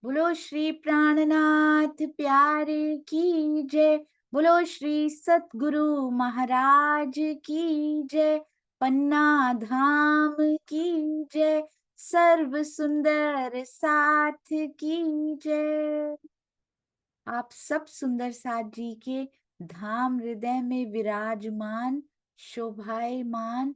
बोलो श्री प्राणनाथ प्यारे की जय। बोलो श्री सतगुरु महाराज की जय। पन्ना धाम की जय। सर्व सुंदर साथ की जय। आप सब सुंदर साथ जी के धाम हृदय में विराजमान, शोभायमान,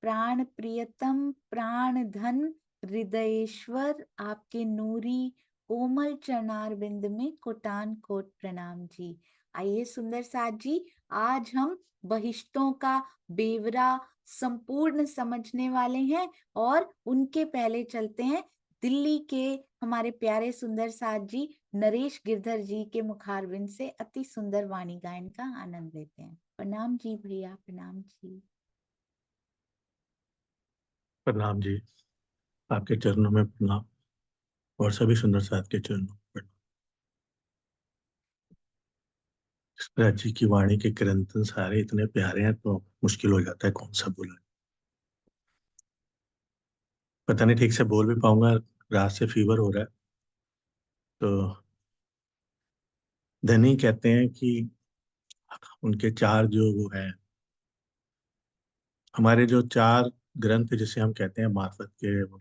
प्राण प्रियतम, प्राण धन, हृदयेश्वर, आपके नूरी कोमल चरणार बिंद में कोटान कोट प्रणाम जी। आइए सुंदर साथ जी, आज हम बहिश्तों का बेवरा संपूर्ण समझने वाले हैं और उनके पहले चलते हैं दिल्ली के हमारे प्यारे सुंदर साथ जी नरेश गिरधर जी के मुखारविंद से अति सुंदर वाणी गायन का आनंद लेते हैं। प्रणाम जी भैया, प्रणाम जी। प्रणाम जी। आपके चरणों में प्रणाम और सभी सुंदर साथ के चरणों में प्रणाम। राज जी की वाणी के कीर्तन सारे इतने प्यारे हैं तो मुश्किल हो जाता है कौन सा बोला। पता नहीं ठीक से बोल भी पाऊंगा, रात से फीवर हो रहा है। तो धनी कहते हैं कि उनके चार जो वो है, हमारे जो चार ग्रंथ जिसे हम कहते हैं मार्फत के, वो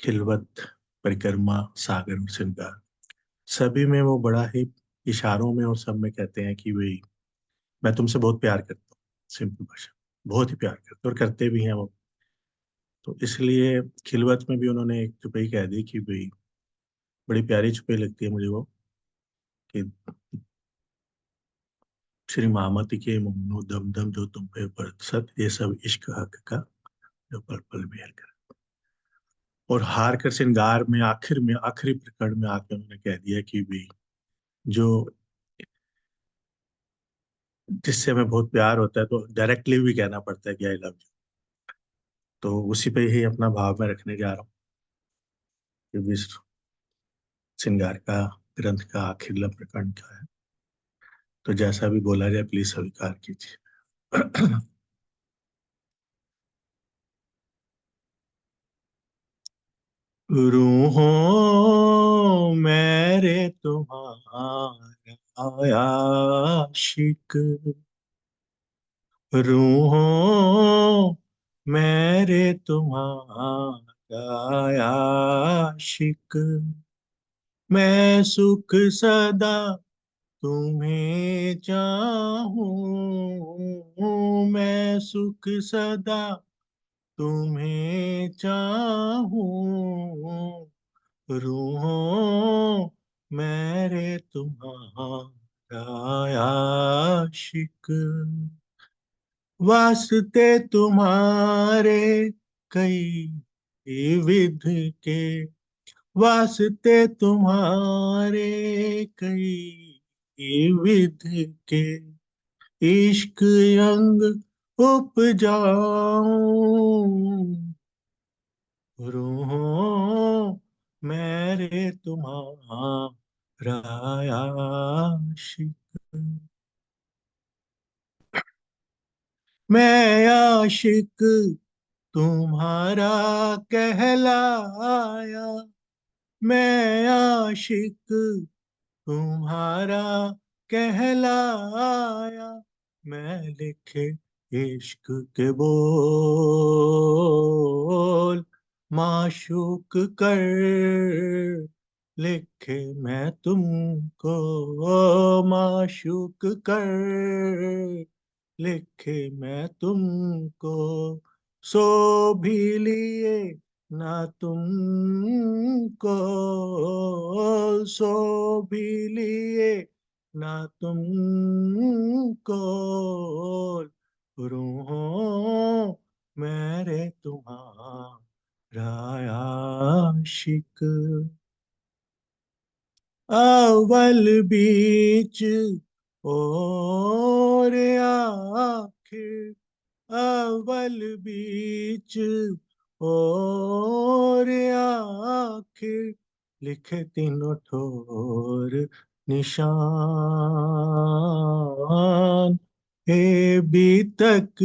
खिलवत, परिक्रमा, सागर और श्रृंगार, सभी में वो बड़ा ही इशारों में और सब में कहते हैं कि वही मैं तुमसे बहुत प्यार करता हूँ। सिंपल भाषा, बहुत ही प्यार करते और करते भी हैं वो। तो इसलिए खिलवत में भी उन्होंने एक चुपई कह दी कि भाई बड़ी प्यारी चुपई लगती है मुझे वो, कि श्री मामत के मोमनो दम दम जो तुम पे बरसत, ये सब इश्क हक का जो पल पल मेहर कर। और हार कर श्रृंगार में आखिर में आखिरी प्रकरण में आके उन्होंने कह दिया कि भाई जो जिससे हमें बहुत प्यार होता है तो डायरेक्टली भी कहना पड़ता है कि आई लव यू। तो उसी पे ही अपना भाव में रखने जा रहा हूँ कि विश्व श्रृंगार का ग्रंथ का आखिर प्रकरण का है। तो जैसा भी बोला जाए प्लीज स्वीकार कीजिए। रूहों मेरे तुम्हारा आशिक, रूहों मेरे तुम्हारा आशिक, मैं सुख सदा तुम्हें चाहूं, मैं सुख सदा तुम्हें चाहूं, रूहों मेरे तुम्हारा आशिक, वास्ते तुम्हारे कई विध के, वास्ते तुम्हारे कई विध के, इश्क अंग उपजाऊं, रूहों मेरे तुम्हारा आशिक, मैं आशिक तुम्हारा कहलाया, मैं आशिक तुम्हारा कहलाया, मैं लिखे इश्क के बोल, माशूक कर लिखे मैं तुमको, माशूक कर लिखे मैं तुमको, सो भी लिए ना तुमको, सो भी लिए ना तुमको, रूहों मेरे तुम्हारा आशिक, अव्वल बीच और आखिर, अव्वल बीच और आखिर, लिखे तीनों ठोर निशान, हे भी तक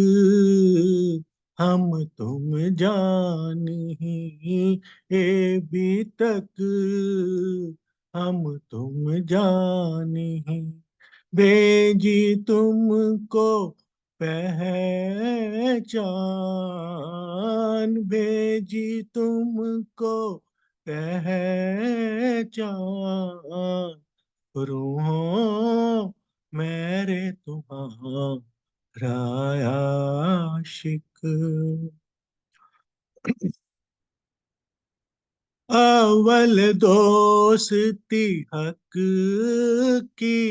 हम तुम जान ही ए भी तक, हम तुम जान ही भेजी तुमको पहचान, भेजी तुमको पहचान, रूहों मेरे तुम्हारा आशिक। अव्वल दोस्ती हक की,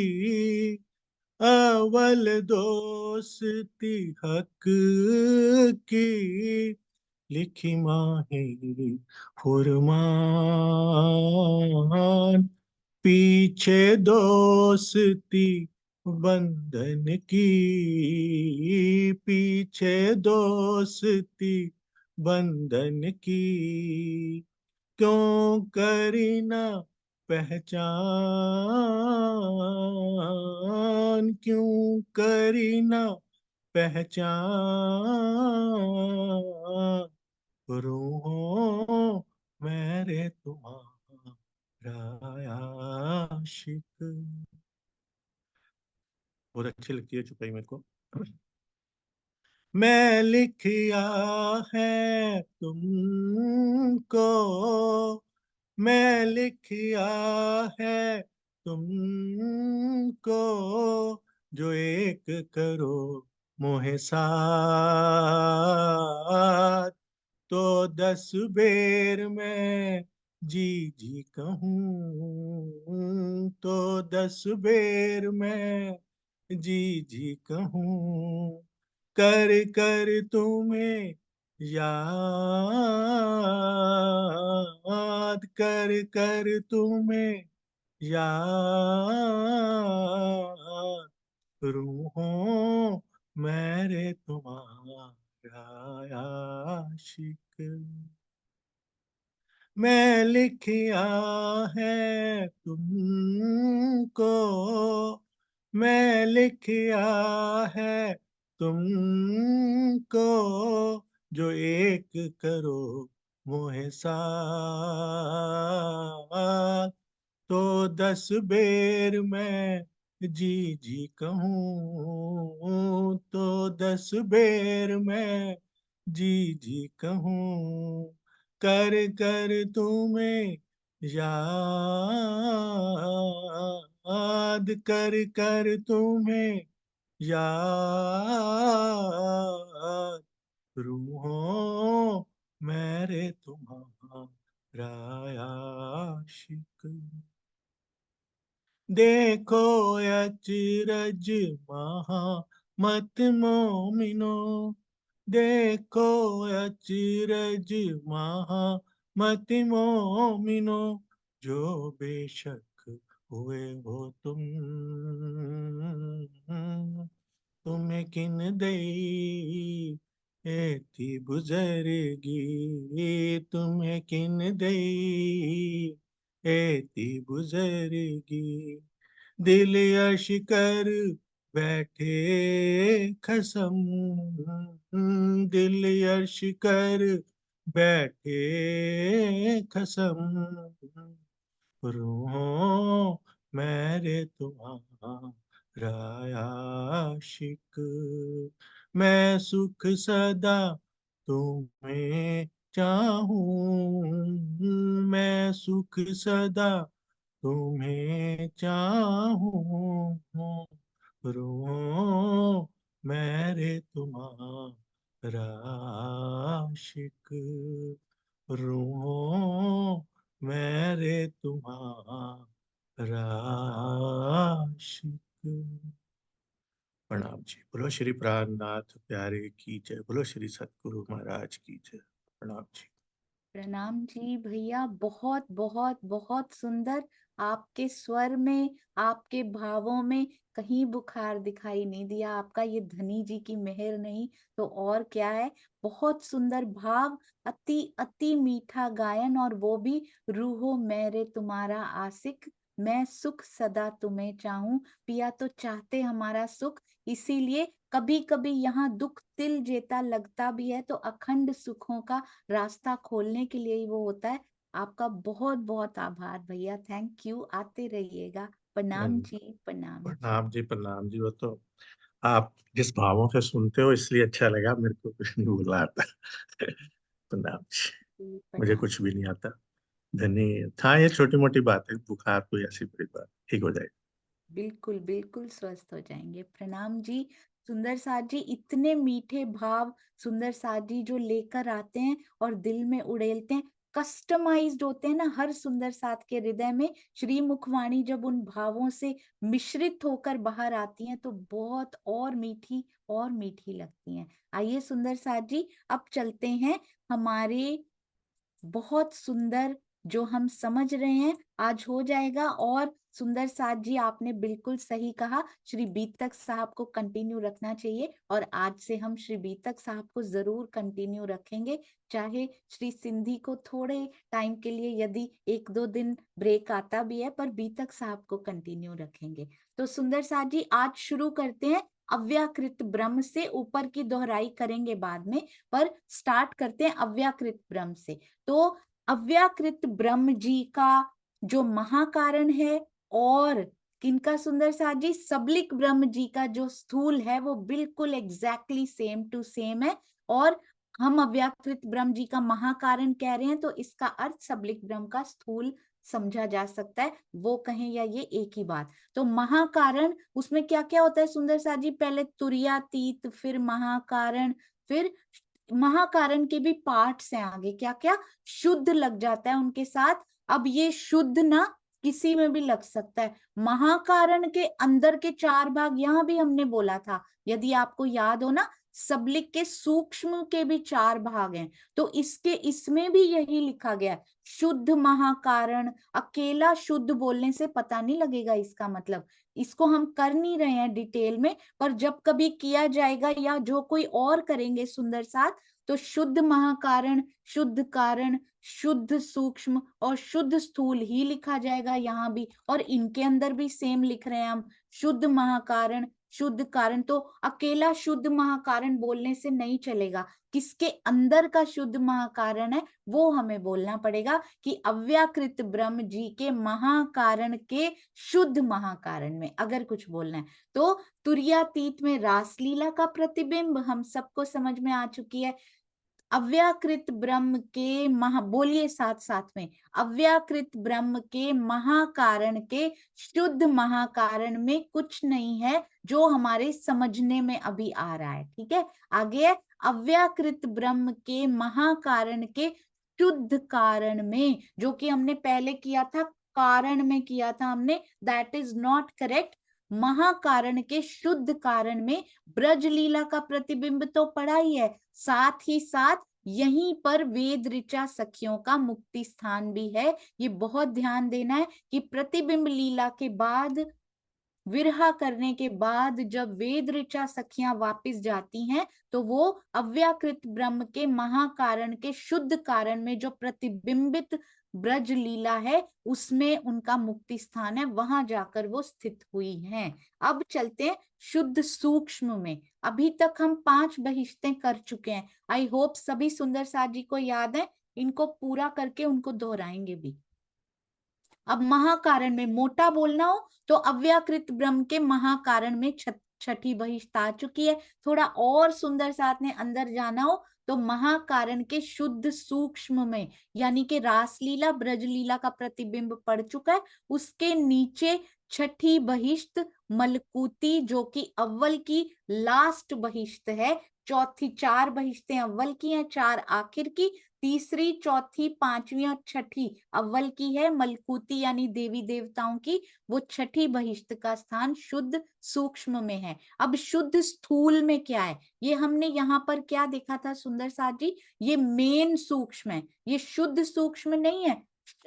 अव्वल दोस्ती हक की, लिखी माही फुरमान, पीछे दोस्ती बंधन की, पीछे दोस्ती बंधन की, क्यों करी ना पहचान, क्यों करी ना पहचान, रूहों मेरे तुम्हारा आशिक। बहुत अच्छी लगती है चुपाई मेरे को। मैं लिखिया है तुमको, मैं लिखिया है तुमको, जो एक करो मोहे साथ, तो 10 बेर मैं जी जी कहूँ, तो 10 बेर मैं जी जी कहूँ, कर कर तुम्हें याद, कर कर तुम्हें याद, रूहों मेरे तुम्हारा आशिक। मैं लिखिया है तुमको, मैं लिखिया है तुमको, जो एक करो मोहे साथ, तो 10 बेर मैं जी जी कहूँ, तो 10 बेर मैं जी जी कहूँ, कर कर तुम्हें याद, कर कर तुम्हें याद, रूहों मेरे तुम्हारा आशिक। देखो अचरज महा मत मोमिनो, देखो अचरज महा मत मोमिनो, जो बेशक हुए हो तुम्हें किन दई एती बुजरगी, तुम्हें किन दई एती बुजरगी, दिल यश कर बैठे खसम, दिल यश कर बैठे खसम, रूहों मेरे तुम्हारा आशिक। मैं सुख सदा तुम्हें चाहूं, मैं सुख सदा तुम्हें चाहूं, रूहों मेरे तुम्हारा आशिक, रूहों मेरे तुम्हारा आशिक। प्रणाम जी। बोलो श्री प्राणनाथ प्यारे की जय, बोलो श्री सतगुरु महाराज की जय। प्रणाम जी। प्रणाम जी भैया, बहुत बहुत बहुत सुंदर। आपके स्वर में, आपके भावों में कहीं बुखार दिखाई नहीं दिया। आपका ये धनी जी की मेहर नहीं तो और क्या है। बहुत सुंदर भाव, अति अति मीठा गायन, और वो भी रूहो मेरे तुम्हारा आशिक, मैं सुख सदा तुम्हें चाहूं। पिया तो चाहते हमारा सुख, इसीलिए कभी कभी यहाँ दुख तिल जेता लगता भी है, तो अखंड सुखों का रास्ता खोलने के लिए ही वो होता है। आपका बहुत बहुत आभार भैया, थैंक यू, आते रहिएगा। प्रणाम जी, प्रणाम जी। प्रणाम जी, प्रणाम जी। वो तो आप जिस भावों से सुनते हो इसलिए अच्छा लगा, मेरे को कुछ नहीं बोला आता। प्रणाम जी। जी, मुझे प्रणाम। कुछ भी नहीं आता। धन्य था, ये छोटी मोटी बात है, बुखार कोई ऐसी बड़ी बात, ठीक हो जाएगी। बिल्कुल बिल्कुल स्वस्थ हो जाएंगे। प्रणाम जी। सुंदर साथ जी, इतने मीठे भाव सुंदर साथ जी जो लेकर आते हैं और दिल में उड़ेलते हैं, कस्टमाइज्ड होते हैं ना हर सुंदर साथ के हृदय में। श्री मुखवाणी जब उन भावों से मिश्रित होकर बाहर आती हैं तो बहुत और मीठी लगती हैं। आइए सुंदर साथ जी, अब चलते हैं हमारे बहुत सुंदर, जो हम समझ रहे हैं आज हो जाएगा। और सुंदर साथ जी, आपने बिल्कुल सही कहा, श्री बीतक साहब को कंटिन्यू रखना चाहिए, और आज से हम श्री बीतक साहब को जरूर कंटिन्यू रखेंगे। चाहे श्री सिंधी को थोड़े टाइम के लिए यदि 1-2 दिन ब्रेक आता भी है, पर बीतक साहब को कंटिन्यू रखेंगे। तो सुंदर साथ जी, आज शुरू करते हैं अव्याकृत ब्रह्म से। ऊपर की दोहराई करेंगे बाद में, पर स्टार्ट करते हैं अव्याकृत ब्रह्म से। तो अव्याकृत ब्रह्म जी का जो महाकारण है, और किनका सुंदर साथ जी, सबलिक ब्रह्म जी का जो स्थूल है, वो बिल्कुल एग्जैक्टली सेम टू सेम है। और हम अव्याकृत ब्रह्म जी का महाकारण कह रहे हैं, तो इसका अर्थ सबलिक ब्रह्म का स्थूल समझा जा सकता है, वो कहें या ये एक ही बात। तो महाकारण, उसमें क्या क्या होता है सुंदर साथ जी? पहले तुरीयातीत, फिर महाकारण, फिर महाकारण के भी पार्ट्स हैं आगे, क्या क्या शुद्ध लग जाता है उनके साथ। अब ये शुद्ध ना किसी में भी लग सकता है। महाकारण के अंदर के 4 भाग, यहां भी हमने बोला था, यदि आपको याद हो ना, सबलिक के सूक्ष्म के भी 4 भाग हैं। तो इसमें भी यही लिखा गया है, शुद्ध महाकारण। अकेला शुद्ध बोलने से पता नहीं लगेगा इसका मतलब, इसको हम कर नहीं रहे हैं डिटेल में, पर जब कभी किया जाएगा या जो कोई और करेंगे सुंदर साथ, तो शुद्ध महाकारण, शुद्ध कारण, शुद्ध सूक्ष्म और शुद्ध स्थूल ही लिखा जाएगा यहाँ भी। और इनके अंदर भी सेम लिख रहे हैं हम, शुद्ध महाकारण, शुद्ध कारण। तो अकेला शुद्ध महाकारण बोलने से नहीं चलेगा, किसके अंदर का शुद्ध महाकारण है वो हमें बोलना पड़ेगा, कि अव्याकृत ब्रह्म जी के महाकारण के शुद्ध महाकारण में अगर कुछ बोलना है। तो तुरीयातीत में रासलीला का प्रतिबिंब हम सबको समझ में आ चुकी है। अव्याकृत ब्रह्म के बोलिए साथ साथ में, अव्याकृत ब्रह्म के महाकारण के शुद्ध महाकारण में कुछ नहीं है जो हमारे समझने में अभी आ रहा है। ठीक है, आगे है अव्याकृत ब्रह्म के महाकारण के शुद्ध कारण में, जो कि हमने पहले किया था, कारण में किया था हमने, दैट इज नॉट करेक्ट। महाकारण के शुद्ध कारण में ब्रज लीला का प्रतिबिंब तो पड़ा ही है, साथ ही साथ यहीं पर वेद ऋचा सखियों का मुक्ति स्थान भी है। ये बहुत ध्यान देना है कि प्रतिबिंब लीला के बाद, विरहा करने के बाद जब वेद ऋचा सखियां वापिस जाती हैं, तो वो अव्याकृत ब्रह्म के महाकारण के शुद्ध कारण में जो प्रतिबिंबित ब्रज लीला है, उसमें उनका मुक्ति स्थान है, वहां जाकर वो स्थित हुई हैं। अब चलते हैं शुद्ध सूक्ष्म में। अभी तक हम 5 बहिष्टें कर चुके हैं। आई होप सभी सुंदर साथ जी को याद है, इनको पूरा करके उनको दोहराएंगे भी। अब महाकारण में मोटा बोलना हो तो अव्याकृत ब्रह्म के महाकारण में छठी बहिष्ठ आ चुकी है। थोड़ा और सुंदर साथ में अंदर जाना हो तो महाकारण के शुद्ध सूक्ष्म में, यानी कि रासलीला ब्रजलीला का प्रतिबिंब पड़ चुका है। उसके नीचे छठी बहिष्ठ मलकूती, जो कि अव्वल की लास्ट बहिष्ठ है। चौथी 4 बहिष्टें अव्वल की हैं, 4 आखिर की, तीसरी, चौथी, पांचवी और छठी अव्वल की है। मलकूती यानी देवी देवताओं की, वो छठी बहिष्ठ का स्थान शुद्ध सूक्ष्म में है। अब शुद्ध स्थूल में क्या है, ये हमने यहाँ पर क्या देखा था सुंदर साथ जी? ये मेन सूक्ष्म है, ये शुद्ध सूक्ष्म नहीं है।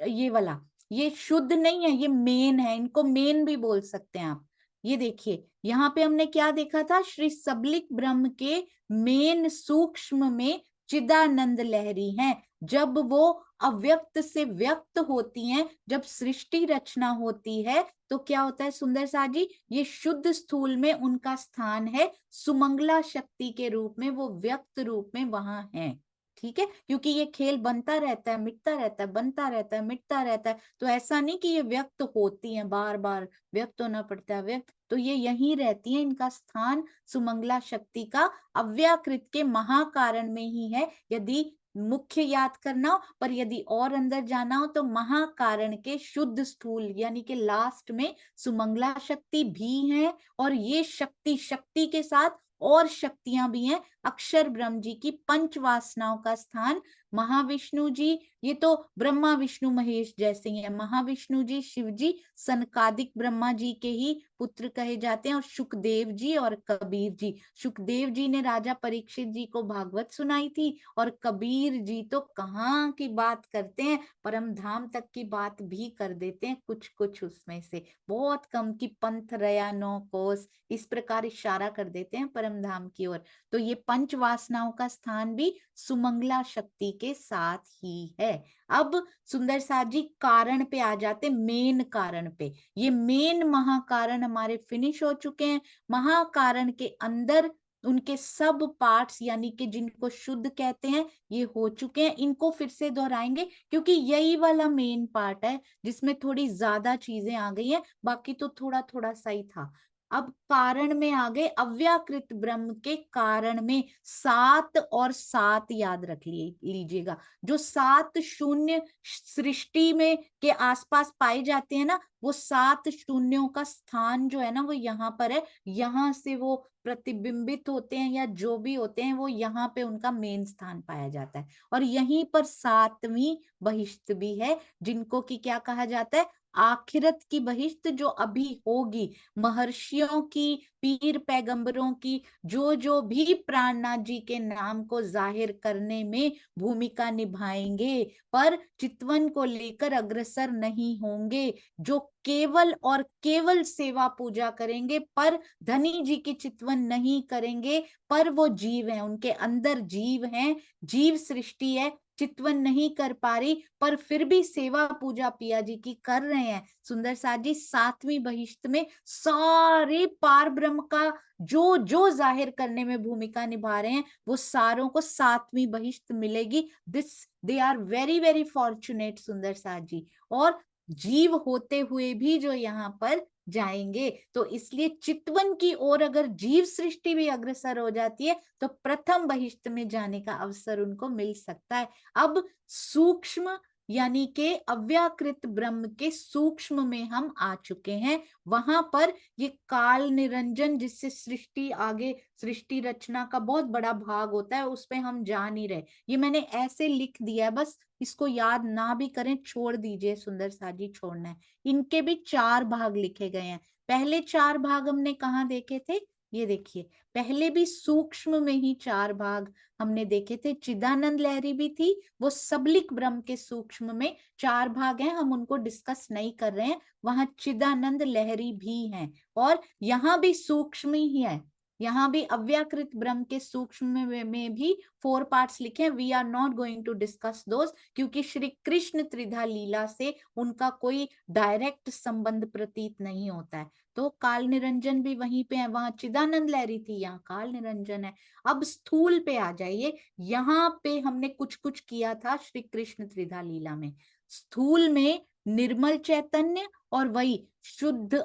ये वाला, ये शुद्ध नहीं है, ये मेन है, इनको मेन भी बोल सकते हैं आप। ये देखिए, यहाँ पे हमने क्या देखा था, श्री सबलिक ब्रह्म के मेन सूक्ष्म में चिदानंद लहरी हैं। जब वो अव्यक्त से व्यक्त होती हैं, जब सृष्टि रचना होती है तो क्या होता है सुंदर सा जी, ये शुद्ध स्थूल में उनका स्थान है, सुमंगला शक्ति के रूप में वो व्यक्त रूप में वहां है। ठीक है, क्योंकि ये खेल बनता रहता है, मिटता रहता है, बनता रहता है, मिटता रहता है, तो ऐसा नहीं कि ये व्यक्त होती हैं, बार बार व्यक्त होना पड़ता है, व्यक्त तो ये यहीं रहती है, इनका स्थान सुमंगला शक्ति का अव्याकृत के महाकारण में ही है। यदि मुख्य याद करना हो, पर यदि और अंदर जाना हो तो महाकारण के शुद्ध स्थूल यानी कि लास्ट में सुमंगला शक्ति भी है, और ये शक्ति शक्ति के साथ और शक्तियां भी हैं। अक्षर ब्रह्म जी की पंच वासनाओं का स्थान महाविष्णु जी, ये तो ब्रह्मा विष्णु महेश जैसे ही है। महाविष्णु जी शिव जी सनकादिक ब्रह्मा जी के ही पुत्र कहे जाते हैं, और सुखदेव जी और कबीर जी। सुखदेव जी ने राजा परीक्षित जी को भागवत सुनाई थी, और कबीर जी तो कहाँ की बात करते हैं, परम धाम तक की बात भी कर देते हैं, कुछ कुछ उसमें से, बहुत कम की पंथ रया 9 कोस, इस प्रकार इशारा कर देते हैं परम धाम की ओर। तो ये पंच वासनाओं का स्थान भी सुमंगला शक्ति के साथ ही है। अब सुंदर साथ जी कारण पे आ जाते, मेन कारण पे। ये मेन महाकारण हमारे फिनिश हो चुके हैं। महाकारण के अंदर उनके सब पार्ट्स यानी कि जिनको शुद्ध कहते हैं ये हो चुके हैं। इनको फिर से दोहराएंगे क्योंकि यही वाला मेन पार्ट है जिसमें थोड़ी ज्यादा चीजें आ गई हैं, बाकी तो थोड़ा थोड़ा सा ही था। अब कारण में आ गए, अव्याकृत ब्रह्म के कारण में 7 और 7 याद रख लीजिएगा। जो 7 शून्य सृष्टि में के आसपास पाए जाते हैं ना, वो 7 शून्यों का स्थान जो है ना वो यहाँ पर है। यहाँ से वो प्रतिबिंबित होते हैं या जो भी होते हैं वो यहाँ पे उनका मेन स्थान पाया जाता है। और यहीं पर 7वीं बहिष्ठ भी है, जिनको कि क्या कहा जाता है, आखिरत की बहिष्ठ जो अभी होगी। महर्षियों की, पीर पैगंबरों की, जो जो भी प्राणनाथ जी के नाम को जाहिर करने में भूमिका निभाएंगे पर चितवन को लेकर अग्रसर नहीं होंगे, जो केवल और केवल सेवा पूजा करेंगे पर धनी जी की चितवन नहीं करेंगे, पर वो जीव हैं, उनके अंदर जीव हैं, जीव सृष्टि है, चितवन नहीं कर पा रही पर फिर भी सेवा पूजा पिया जी की कर रहे हैं। सुंदर साथ जी 7वीं बहिष्ठ में सारे पार ब्रह्म का जो जो जाहिर करने में भूमिका निभा रहे हैं वो सारों को 7वीं बहिष्ठ मिलेगी। This they are very very fortunate सुंदर साथ जी, और जीव होते हुए भी जो यहाँ पर जाएंगे। तो इसलिए चितवन की ओर अगर जीव सृष्टि भी अग्रसर हो जाती है तो प्रथम बहिष्ठ में जाने का अवसर उनको मिल सकता है। अब सूक्ष्म यानी के अव्याकृत ब्रह्म के सूक्ष्म में हम आ चुके हैं। वहां पर ये काल निरंजन जिससे सृष्टि आगे, सृष्टि रचना का बहुत बड़ा भाग होता है, उस पे हम जा नहीं रहे। ये मैंने ऐसे लिख दिया है, बस इसको याद ना भी करें, छोड़ दीजिए, सुंदर साजी छोड़ना है। इनके भी 4 भाग लिखे गए हैं। पहले 4 भाग हमने कहाँ देखे थे, ये देखिए, पहले भी सूक्ष्म में ही 4 भाग हमने देखे थे। चिदानंद लहरी भी थी, वो सबलिक ब्रह्म के सूक्ष्म में 4 भाग हैं, हम उनको डिस्कस नहीं कर रहे हैं। वहां चिदानंद लहरी भी हैं, और यहाँ भी सूक्ष्म ही है, यहाँ भी अव्याकृत ब्रह्म के सूक्ष्म में भी 4 पार्ट्स लिखे हैं। We are not going to discuss those, क्योंकि श्री कृष्ण त्रिधा लीला से उनका कोई डायरेक्ट संबंध प्रतीत नहीं होता है। तो काल निरंजन भी वहीं पे है, वहां चिदानंद लहरी थी, यहाँ काल निरंजन है। अब स्थूल पे आ जाइए, यहाँ पे हमने कुछ कुछ किया था श्री कृष्ण त्रिधा लीला में। स्थूल में निर्मल चैतन्य और वही शुद्ध,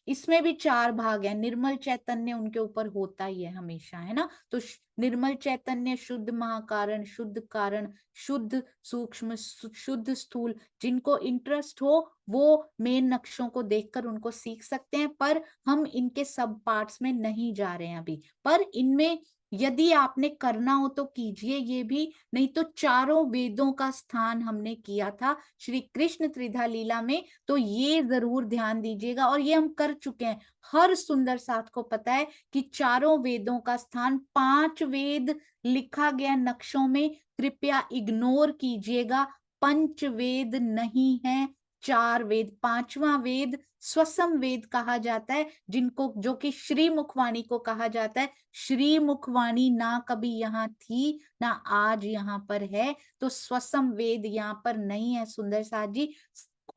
इसमें भी 4 भाग है। निर्मल चैतन्य उनके ऊपर होता ही है हमेशा, है ना। तो निर्मल चैतन्य, शुद्ध महाकारण, शुद्ध कारण, शुद्ध सूक्ष्म, शुद्ध स्थूल, जिनको इंटरेस्ट हो वो मेन नक्शों को देखकर उनको सीख सकते हैं, पर हम इनके सब पार्ट्स में नहीं जा रहे हैं अभी। पर इनमें यदि आपने करना हो तो कीजिए ये भी, नहीं तो चारों वेदों का स्थान हमने किया था श्री कृष्ण त्रिधा लीला में, तो ये जरूर ध्यान दीजिएगा। और ये हम कर चुके हैं, हर सुंदर साथ को पता है कि चारों वेदों का स्थान, 5 वेद लिखा गया नक्शों में, कृपया इग्नोर कीजिएगा, पंच वेद नहीं है, 4 वेद, 5वां वेद स्वसम वेद कहा जाता है, जिनको जो कि श्री मुखवाणी को कहा जाता है। श्री मुखवाणी ना कभी यहाँ थी ना आज यहाँ पर है, तो स्वसम वेद यहाँ पर नहीं है सुंदर साथ जी।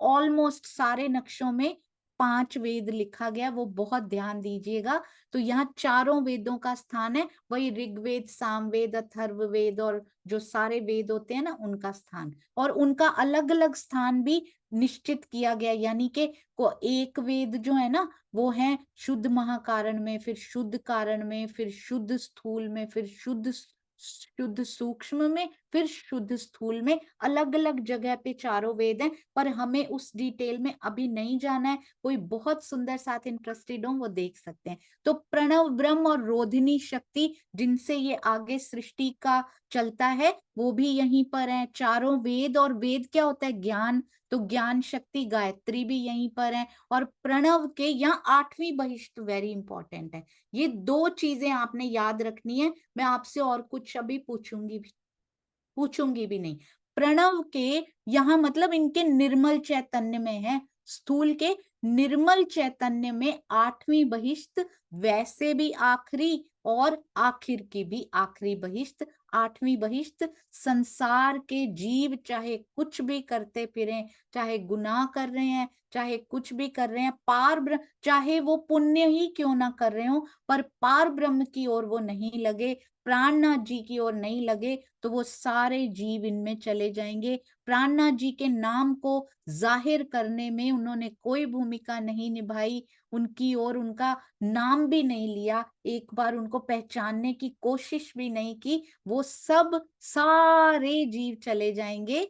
ऑलमोस्ट सारे नक्शों में 5 वेद लिखा गया, वो बहुत ध्यान दीजिएगा। तो यहाँ चारों वेदों का स्थान है, वही ऋग्वेद, सामवेद, अथर्ववेद और जो सारे वेद होते हैं ना, उनका स्थान, और उनका अलग अलग स्थान भी निश्चित किया गया। यानी कि को एक वेद जो है ना, वो है शुद्ध महाकारण में, फिर शुद्ध कारण में, फिर शुद्ध स्थूल में, फिर शुद्ध शुद्ध सूक्ष्म में, फिर शुद्ध स्थूल में। अलग अलग जगह पे चारों वेद हैं, पर हमें उस डिटेल में अभी नहीं जाना है। कोई बहुत सुंदर साथ इंटरेस्टेड हो वो देख सकते हैं। तो प्रणव ब्रह्म और रोधिनी शक्ति, जिनसे ये आगे सृष्टि का चलता है, वो भी यहीं पर है। चारों वेद, और वेद क्या होता है? ज्ञान, तो ज्ञान शक्ति गायत्री भी यहीं पर है। और प्रणव के यहाँ 8वीं बहिष्ठ वेरी इंपॉर्टेंट है। ये 2 चीजें आपने याद रखनी है। मैं आपसे और कुछ अभी पूछूंगी भी नहीं। प्रणव के यहाँ मतलब इनके निर्मल चैतन्य में है, स्थूल के निर्मल चैतन्य में 8वीं बहिष्ठ, वैसे भी आखिरी और आखिर की भी आखिरी बहिष्ठ। 8वीं बहिष्ठ संसार के जीव चाहे कुछ भी करते फिरें, चाहे गुनाह कर रहे हैं, चाहे कुछ भी कर रहे हैं, पार ब्रह्म, चाहे वो पुण्य ही क्यों ना कर रहे हो, पर पार ब्रह्म की ओर वो नहीं लगे, प्राणनाथ जी की ओर नहीं लगे, तो वो सारे जीव इनमें चले जाएंगे। प्राणनाथ जी के नाम को जाहिर करने में उन्होंने कोई भूमिका नहीं निभाई, उनकी ओर उनका नाम भी नहीं लिया, एक बार उनको पहचानने की कोशिश भी नहीं की। वो सब सारे जीव चले जाएंगे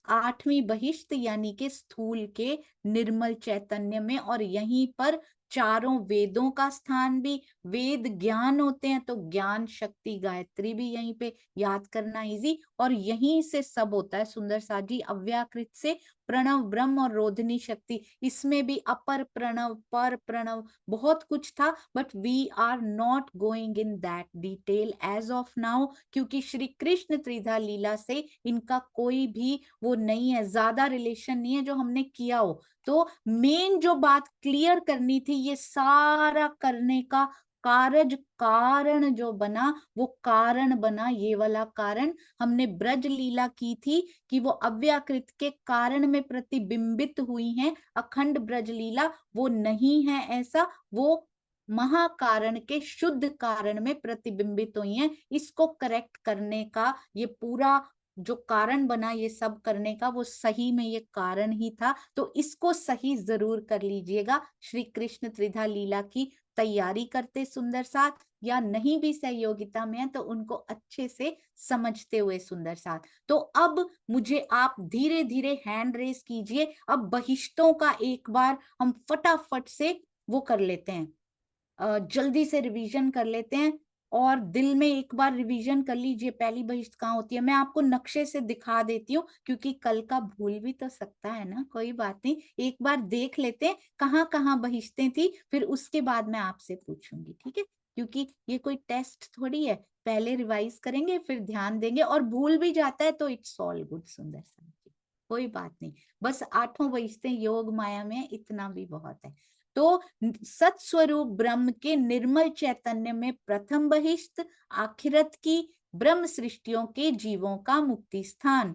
8वीं बहिष्ठ यानी कि स्थूल के निर्मल चैतन्य में। और यहीं पर चारों वेदों का स्थान भी, वेद ज्ञान होते हैं, तो ज्ञान शक्ति गायत्री भी यहीं पे, याद करना इजी। और यहीं से सब होता है सुंदर साथ जी, अव्याकृत से प्रणव ब्रह्म और रोधिनी शक्ति। इसमें भी अपर प्रणव, पर प्रणव, बहुत कुछ था, but we are not going in that detail as of now, क्योंकि श्री कृष्ण त्रिधा लीला से इनका कोई भी वो नहीं है, ज्यादा रिलेशन नहीं है जो हमने किया हो। तो मेन जो बात क्लियर करनी थी, ये सारा करने का कारज कारण जो बना, वो कारण बना ये वाला कारण। हमने ब्रज लीला की थी कि वो अव्याकृत के कारण में प्रतिबिंबित हुई हैं, अखंड ब्रज लीला वो नहीं है ऐसा, वो महाकारण के शुद्ध कारण में प्रतिबिंबित हुई हैं। इसको करेक्ट करने का ये पूरा जो कारण बना ये सब करने का, वो सही में ये कारण ही था। तो इसको सही जरूर कर लीजिएगा। श्री कृष्ण त्रिधा लीला की तैयारी करते सुंदर साथ, या नहीं भी सहयोगिता में है तो उनको अच्छे से समझते हुए सुंदर साथ। तो अब मुझे आप धीरे धीरे हैंड रेस कीजिए। अब बहिष्टों का एक बार हम फटाफट से वो कर लेते हैं, जल्दी से रिवीजन कर लेते हैं। और दिल में एक बार रिवीजन कर लीजिए पहली बहिष्ट कहाँ होती है। मैं आपको नक्शे से दिखा देती हूँ, क्योंकि कल का भूल भी तो सकता है ना, कोई बात नहीं, एक बार देख लेते हैं कहाँ कहाँ बहिष्टें थी, फिर उसके बाद मैं आपसे पूछूंगी, ठीक है? क्योंकि ये कोई टेस्ट थोड़ी है, पहले रिवाइज करेंगे फिर ध्यान देंगे, और भूल भी जाता है तो इट्स ऑल गुड सुंदर सा, कोई बात नहीं। बस 8 बहिष्टें योग माया में, इतना भी बहुत है। तो सत्स्वरूप ब्रह्म के निर्मल चैतन्य में प्रथम बहिष्ठ, आखिरत की ब्रह्म सृष्टियों के जीवों का मुक्ति स्थान।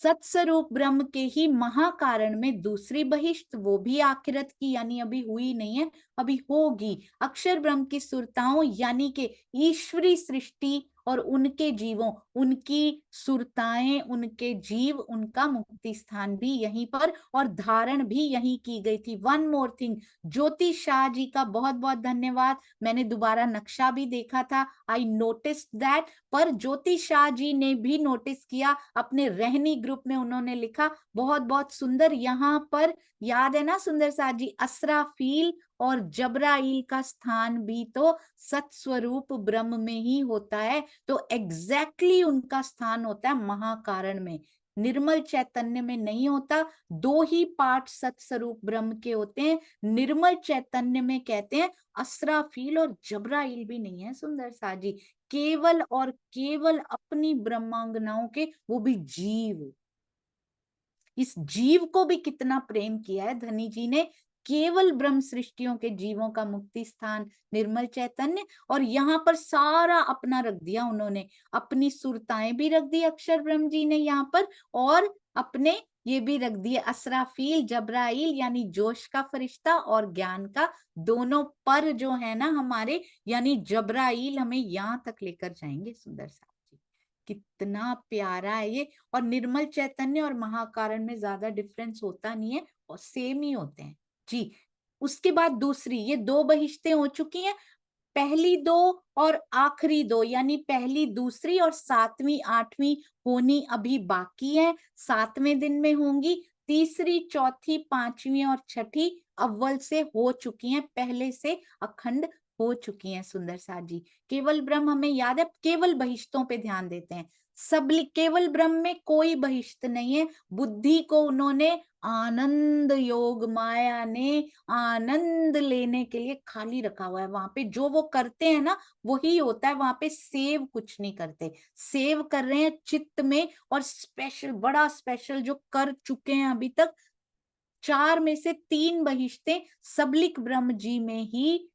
सत्स्वरूप ब्रह्म के ही महाकारण में दूसरी बहिष्ठ, वो भी आखिरत की, यानी अभी हुई नहीं है, अभी होगी। अक्षर ब्रह्म की सुरताओं यानी कि ईश्वरी सृष्टि और उनके जीवों, उनकी सुरताएं, उनके जीव, उनका मुक्ति स्थान भी यहीं पर, और धारण भी यहीं की गई थी। वन मोर थिंग, ज्योति शाह जी का बहुत बहुत धन्यवाद। मैंने दोबारा नक्शा भी देखा था, आई नोटिस दैट, पर ज्योति शाह जी ने भी नोटिस किया, अपने रहनी ग्रुप में उन्होंने लिखा, बहुत बहुत सुंदर। यहाँ पर याद है ना सुंदर साथ जी, असराफील और जबराइल का स्थान भी तो सत्स्वरूप ब्रह्म में ही होता है, तो एग्जैक्टली उनका स्थान होता है महाकारण में, निर्मल चैतन्य में नहीं होता। 2 ही पार्ट सत्स्वरूप ब्रह्म के होते हैं, निर्मल चैतन्य में कहते हैं असराफील और जबराइल भी नहीं है सुंदर साथ जी, केवल और केवल अपनी ब्रह्मांगनाओं के, वो भी जीव, इस जीव को भी कितना प्रेम किया है धनी जी ने, केवल ब्रह्म सृष्टियों के जीवों का मुक्ति स्थान निर्मल चैतन्य, और यहाँ पर सारा अपना रख दिया उन्होंने, अपनी सुरताएं भी रख दी अक्षर ब्रह्म जी ने यहाँ पर, और अपने ये भी रख दिए असराफील जबराइल यानी जोश का फरिश्ता और ज्ञान का, दोनों पर जो है ना हमारे, यानी जबराइल हमें यहाँ तक लेकर जाएंगे। सुंदर सा जी, कितना प्यारा है ये। और निर्मल चैतन्य और महाकारण में ज्यादा डिफरेंस होता नहीं है और सेम ही होते हैं जी। उसके बाद दूसरी, ये दो बहिश्तें हो चुकी हैं, पहली दो और आखिरी दो, यानी पहली दूसरी और सातवीं आठवीं होनी अभी बाकी है, सातवें दिन में होंगी। तीसरी चौथी पांचवी और छठी अव्वल से हो चुकी हैं, पहले से अखंड हो चुकी हैं। सुंदर सा जी, केवल ब्रह्म हमें याद है, केवल बहिश्तों पे ध्यान देते हैं। सब केवल ब्रह्म में कोई बहिश्त नहीं है, बुद्धि को उन्होंने आनंद योग माया ने आनंद लेने के लिए खाली रखा हुआ है। वहां पे जो वो करते हैं ना वही होता है, वहां पे सेव कुछ नहीं करते, सेव कर रहे हैं चित्त में। और स्पेशल, बड़ा स्पेशल जो कर चुके हैं अभी तक, चार में से तीन बहिश्तें सबलिक ब्रह्म जी में ही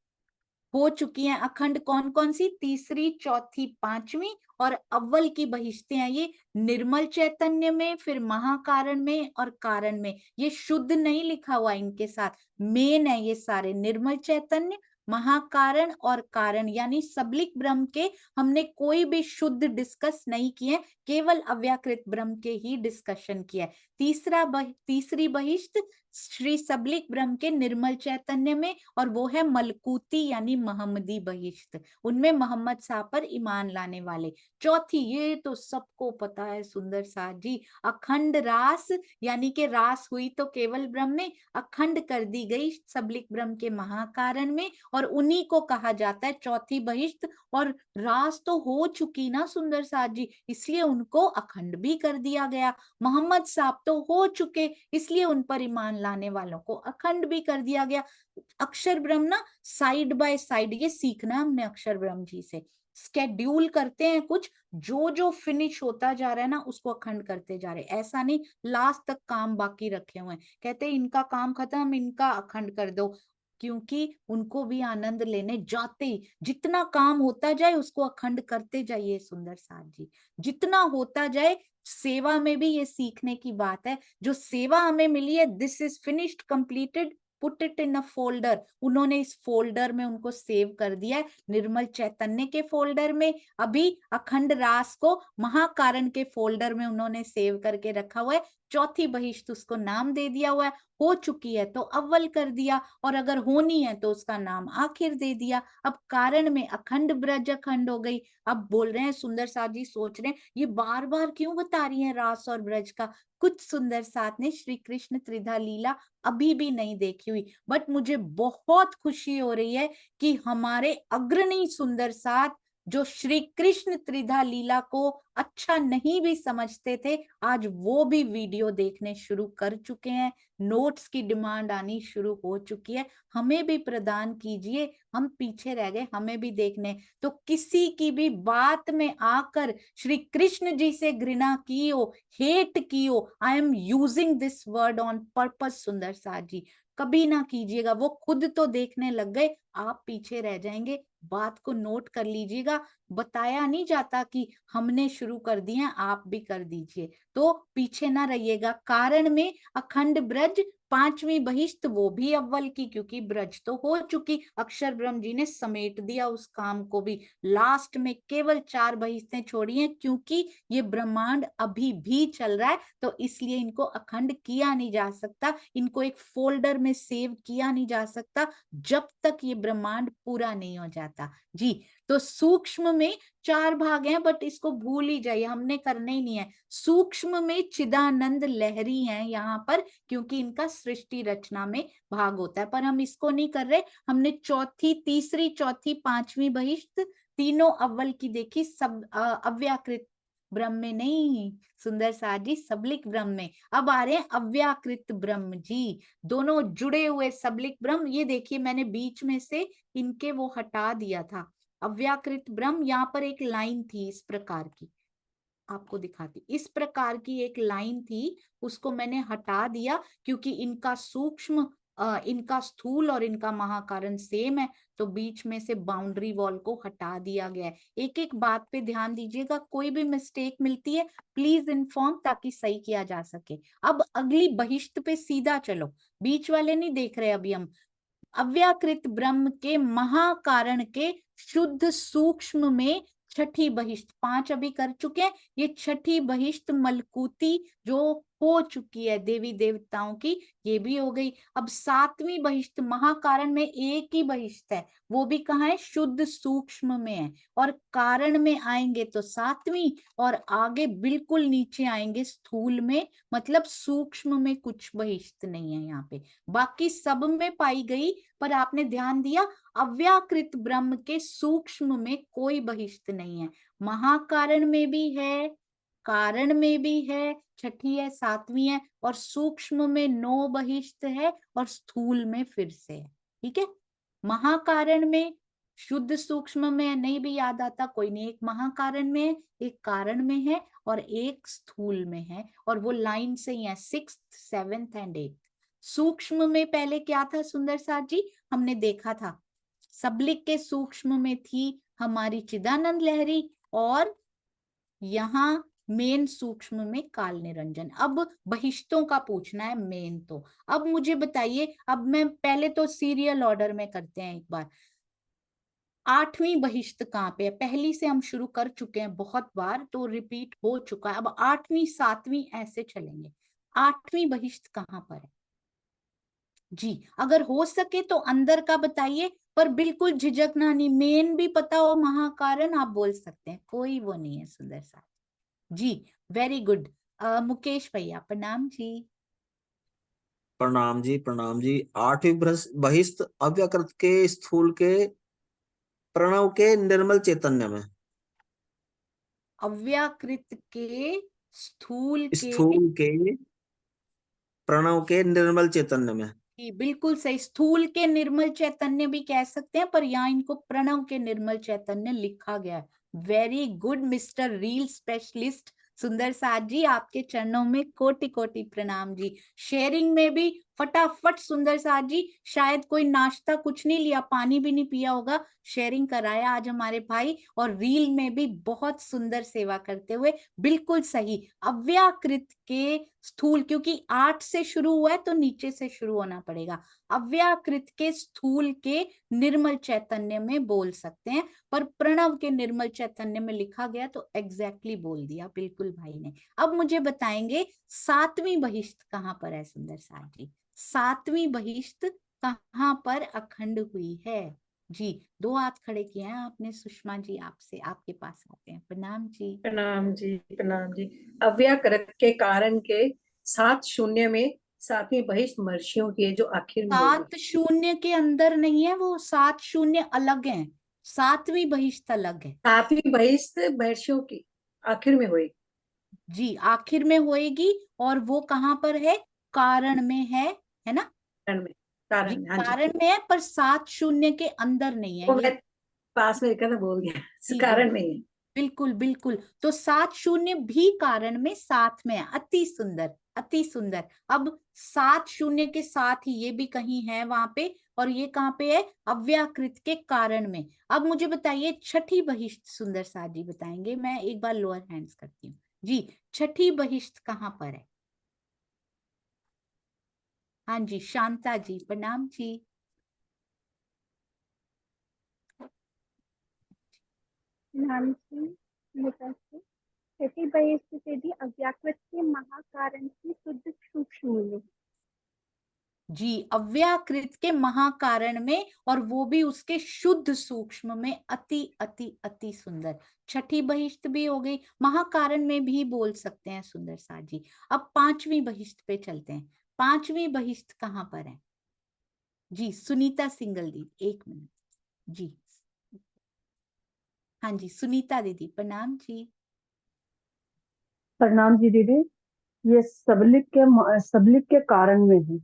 हो चुकी हैं अखंड। कौन कौन सी? तीसरी चौथी पांचवी और अव्वल की बहिश्तें हैं ये निर्मल चैतन्य में, फिर महाकारण में और कारण में। ये शुद्ध नहीं लिखा हुआ इनके साथ, मेन है ये सारे, निर्मल चैतन्य, महाकारण और कारण, यानी सबलिक ब्रह्म के हमने कोई भी शुद्ध डिस्कस नहीं किए, केवल अव्याकृत ब्रह्म के ही डिस्कशन किया है। तीसरी बहिश्त श्री सबलिक ब्रह्म के निर्मल चैतन्य में, और वो है मलकूती यानी मोहम्मदी बहिश्त, उनमें मोहम्मद साहब पर ईमान लाने वाले। चौथी, ये तो सबको पता है सुंदर सा जी, अखंड रास, यानी कि रास हुई तो केवल ब्रह्म में, अखंड कर दी गई सबलिक ब्रह्म के महाकारण में, और उन्हीं को कहा जाता है चौथी बहिश्त। और रास तो हो चुकी ना सुंदर सा जी, इसलिए उनको अखंड भी कर दिया गया। मोहम्मद साहब तो हो चुके, इसलिए उन पर ईमान लाने वालों को अखंड भी कर दिया गया। अक्षर ब्रह्म ना साइड बाय साइड, ये सीखना हमने अक्षर ब्रह्म जी से, स्केड्यूल करते हैं कुछ, जो जो फिनिश होता जा रहा है ना उसको अखंड करते जा रहे हैं, ऐसा नहीं लास्ट तक काम बाकी रखे हुए हैं, कहते हैं इनका काम खत्म, इनका अखंड कर दो, क्योंकि उनको भी आनंद लेने जाते ही जितना काम होता जाए उसको अखंड करते जाइए। सुंदर साथ जी, जितना होता जाए, सेवा में भी ये सीखने की बात है, जो सेवा हमें मिली है, this is finished completed, put it in a folder, उन्होंने इस फोल्डर में उनको सेव कर दिया है, निर्मल चैतन्य के फोल्डर में, अभी अखंड रास को महाकारण के फोल्डर में उन्होंने सेव करके रखा हुआ है। चौथी बहिश्त उसको नाम दे दिया हुआ है, हो चुकी है तो अव्वल कर दिया, और अगर होनी है तो उसका नाम आखिर दे दिया। अब कारण में अखंड ब्रज अखंड हो गई। अब बोल रहे हैं सुंदर साथ जी, सोच रहे हैं ये बार बार क्यों बता रही है रास और ब्रज का, कुछ सुंदर साथ ने श्री कृष्ण त्रिधा लीला अभी भी नहीं देखी हुई, बट मुझे बहुत खुशी हो रही है कि हमारे अग्रणी सुंदर साथ जो श्री कृष्ण त्रिधा लीला को अच्छा नहीं भी समझते थे, आज वो भी वीडियो देखने शुरू कर चुके हैं, नोट्स की डिमांड आनी शुरू हो चुकी है, हमें भी प्रदान कीजिए, हम पीछे रह गए, हमें भी देखने। तो किसी की भी बात में आकर श्री कृष्ण जी से घृणा की हो, हेट की हो, I am using this word on purpose सुंदर साथ जी, कभी ना कीजिएगा। वो खुद तो देखने लग गए, आप पीछे रह जाएंगे, बात को नोट कर लीजिएगा। बताया नहीं जाता कि हमने शुरू कर दिया, आप भी कर दीजिए, तो पीछे ना रहिएगा। कारण में अखंड ब्रज, पांचवी बहिश्त वो भी अव्वल की, क्योंकि ब्रज तो हो चुकी, अक्षर ब्रह्म जी ने समेट दिया उस काम को भी। लास्ट में केवल चार बहिश्तें छोड़ी हैं, क्योंकि ये ब्रह्मांड अभी भी चल रहा है, तो इसलिए इनको अखंड किया नहीं जा सकता, इनको एक फोल्डर में सेव किया नहीं जा सकता जब तक ये ब्रह्मांड पूरा नहीं हो जाता जी। तो सूक्ष्म में चार भाग हैं, बट इसको भूल ही जाइए, हमने करने ही नहीं है। सूक्ष्म में चिदानंद लहरी हैं यहाँ पर, क्योंकि इनका सृष्टि रचना में भाग होता है, पर हम इसको नहीं कर रहे। हमने चौथी, तीसरी, चौथी, पांचवी बहिश्त तीनों अव्वल की देखी, सब अव्याकृत ब्रह्म में नहीं सुंदर साथ जी, सबलिक ब्रह्म में। अब आ रहे हैं अव्याकृत ब्रह्म जी, दोनों जुड़े हुए सबलिक ब्रह्म। ये देखिए मैंने बीच में से इनके वो हटा दिया था, अव्याकृत ब्रह्म, यहाँ पर एक लाइन थी इस प्रकार की, आपको दिखाती, इस प्रकार की एक लाइन थी, उसको मैंने हटा दिया क्योंकि इनका सूक्ष्म इनका स्थूल और इनका महाकारण सेम है, तो बीच में से बाउंड्री वॉल को हटा दिया गया है। एक एक बात पे ध्यान दीजिएगा, कोई भी मिस्टेक मिलती है प्लीज इन्फॉर्म, ताकि सही किया जा सके। अब अगली बहिष्ठ पे सीधा चलो, बीच वाले नहीं देख रहे अभी हम। अव्याकृत ब्रह्म के महाकारण के शुद्ध सूक्ष्म में छठी बहिष्ठ, 5 अभी कर चुके हैं, ये छठी बहिष्ठ मलकूती जो हो चुकी है देवी देवताओं की, ये भी हो गई। अब 7वीं बहिष्ठ, महाकारण में एक ही बहिष्ठ है, वो भी कहाँ है, शुद्ध सूक्ष्म में है, और कारण में आएंगे तो 7वीं, और आगे बिल्कुल नीचे आएंगे स्थूल में, मतलब सूक्ष्म में कुछ बहिष्ठ नहीं है यहाँ पे, बाकी सब में पाई गई। पर आपने ध्यान दिया अव्याकृत ब्रह्म के सूक्ष्म में कोई बहिष्ठ नहीं है, महाकारण में भी है, कारण में भी है, छठी है, 7वीं है, और सूक्ष्म में 9 बहिष्ठ है, और स्थूल में फिर से है। ठीक है, महाकारण में, शुद्ध सूक्ष्म में नहीं भी याद आता कोई नहीं, एक महाकारण में है, एक कारण में है, और एक स्थूल में है, और वो लाइन से ही है 6th 7th एंड 8th। सूक्ष्म में पहले क्या था सुंदर साथ जी, हमने देखा था, सबलिक के सूक्ष्म में थी हमारी चिदानंद लहरी, और यहाँ मेन सूक्ष्म में काल निरंजन। अब बहिष्ठों का पूछना है मेन, तो अब मुझे बताइए, अब मैं पहले तो सीरियल ऑर्डर में करते हैं एक बार, 8वीं बहिष्ठ कहाँ पे है, पहली से हम शुरू कर चुके हैं बहुत बार, तो रिपीट हो चुका है, अब 8वीं 7वीं ऐसे चलेंगे। 8वीं बहिष्ठ कहाँ पर है जी, अगर हो सके तो अंदर का बताइए, पर बिल्कुल झिझकना नहीं, मेन भी पता हो महाकारण आप बोल सकते हैं, कोई वो नहीं है सुंदर सा जी। वेरी गुड, मुकेश भैया प्रणाम जी। प्रणाम जी, प्रणाम जी। 8वीं बहिष्ठ अव्याकृत के स्थूल के प्रणव के निर्मल चैतन्य में, अव्याकृत के स्थूल के प्रणव के निर्मल चैतन्य में। जी बिल्कुल सही, स्थूल के निर्मल चैतन्य भी कह सकते हैं, पर यहाँ इनको प्रणव के निर्मल चैतन्य लिखा गया है। Very good mister reel specialist सुंदर साथ जी, आपके चरणों में कोटि कोटि प्रणाम जी। शेयरिंग में भी फटाफट सुंदर साथ जी, शायद कोई नाश्ता कुछ नहीं लिया, पानी भी नहीं पिया होगा, शेयरिंग कराया आज हमारे भाई, और रील में भी बहुत सुंदर सेवा करते हुए, बिल्कुल सही। अव्याकृत के स्थूल, क्योंकि 8 से शुरू हुआ है तो नीचे से शुरू होना पड़ेगा, अव्याकृत के स्थूल के निर्मल चैतन्य में बोल सकते हैं, पर प्रणव के निर्मल चैतन्य में लिखा गया तो एग्जैक्टली बोल दिया बिल्कुल भाई ने। अब मुझे बताएंगे 7वीं बहिष्ठ कहाँ पर है सुंदर साथ जी, 7वीं बहिष्ठ कहाँ पर अखंड हुई है जी। 2 हाथ खड़े किए हैं आपने, सुषमा जी आपसे, आपके पास आते हैं, प्रणाम जी। प्रणाम जी, प्रणाम जी। अव्याकृत के कारण के 7 शून्य में 7वीं बहिष्ठ महर्षियों की है, जो आखिर में 7 होगी। शून्य के अंदर नहीं है वो, 7 शून्य अलग है, 7वीं बहिष्ठ अलग है 7वीं बहिष्ठ महर्षियों की आखिर में होगी जी, आखिर में होएगी, और वो कहाँ पर है, कारण में है ना कारण में, जी, कारण में, हाँ जी। कारण में है, पर 7 शून्य के अंदर नहीं है वो ये। मैं पास में लिखा था, बोल गया, जी कारण में ही है। बिल्कुल बिल्कुल, तो 7 शून्य भी कारण में साथ में है, अति सुंदर अति सुंदर। अब 7 शून्य के साथ ही ये भी कहीं है वहां पे, और ये कहाँ पे है, अव्याकृत के कारण में। अब मुझे बताइए छठी बहिष्ठ सुंदर साथ जी बताएंगे, मैं एक बार लोअर हैंड्स करती हूँ जी, छठी बहिष्ठ कहाँ पर है। हाँ जी शांता जी प्रणाम जी। नाम की मुताबिक छठी बहिष्ठ से भी अव्याकृत के महाकारण की शुद्ध सूक्ष्म में। जी, अव्याकृत के महाकारण में, और वो भी उसके शुद्ध सूक्ष्म में, अति अति अति सुंदर। छठी बहिष्ठ भी हो गई, महाकारण में भी बोल सकते हैं सुंदर सा जी। अब 5वीं बहिष्ठ पे चलते हैं, 5वीं बहिष्ठ कहाँ पर है जी, सुनीता सिंगल दी, 1 मिनट जी। हाँ जी सुनीता दीदी प्रणाम जी। प्रणाम जी दीदी, ये सबलिक के कारण में है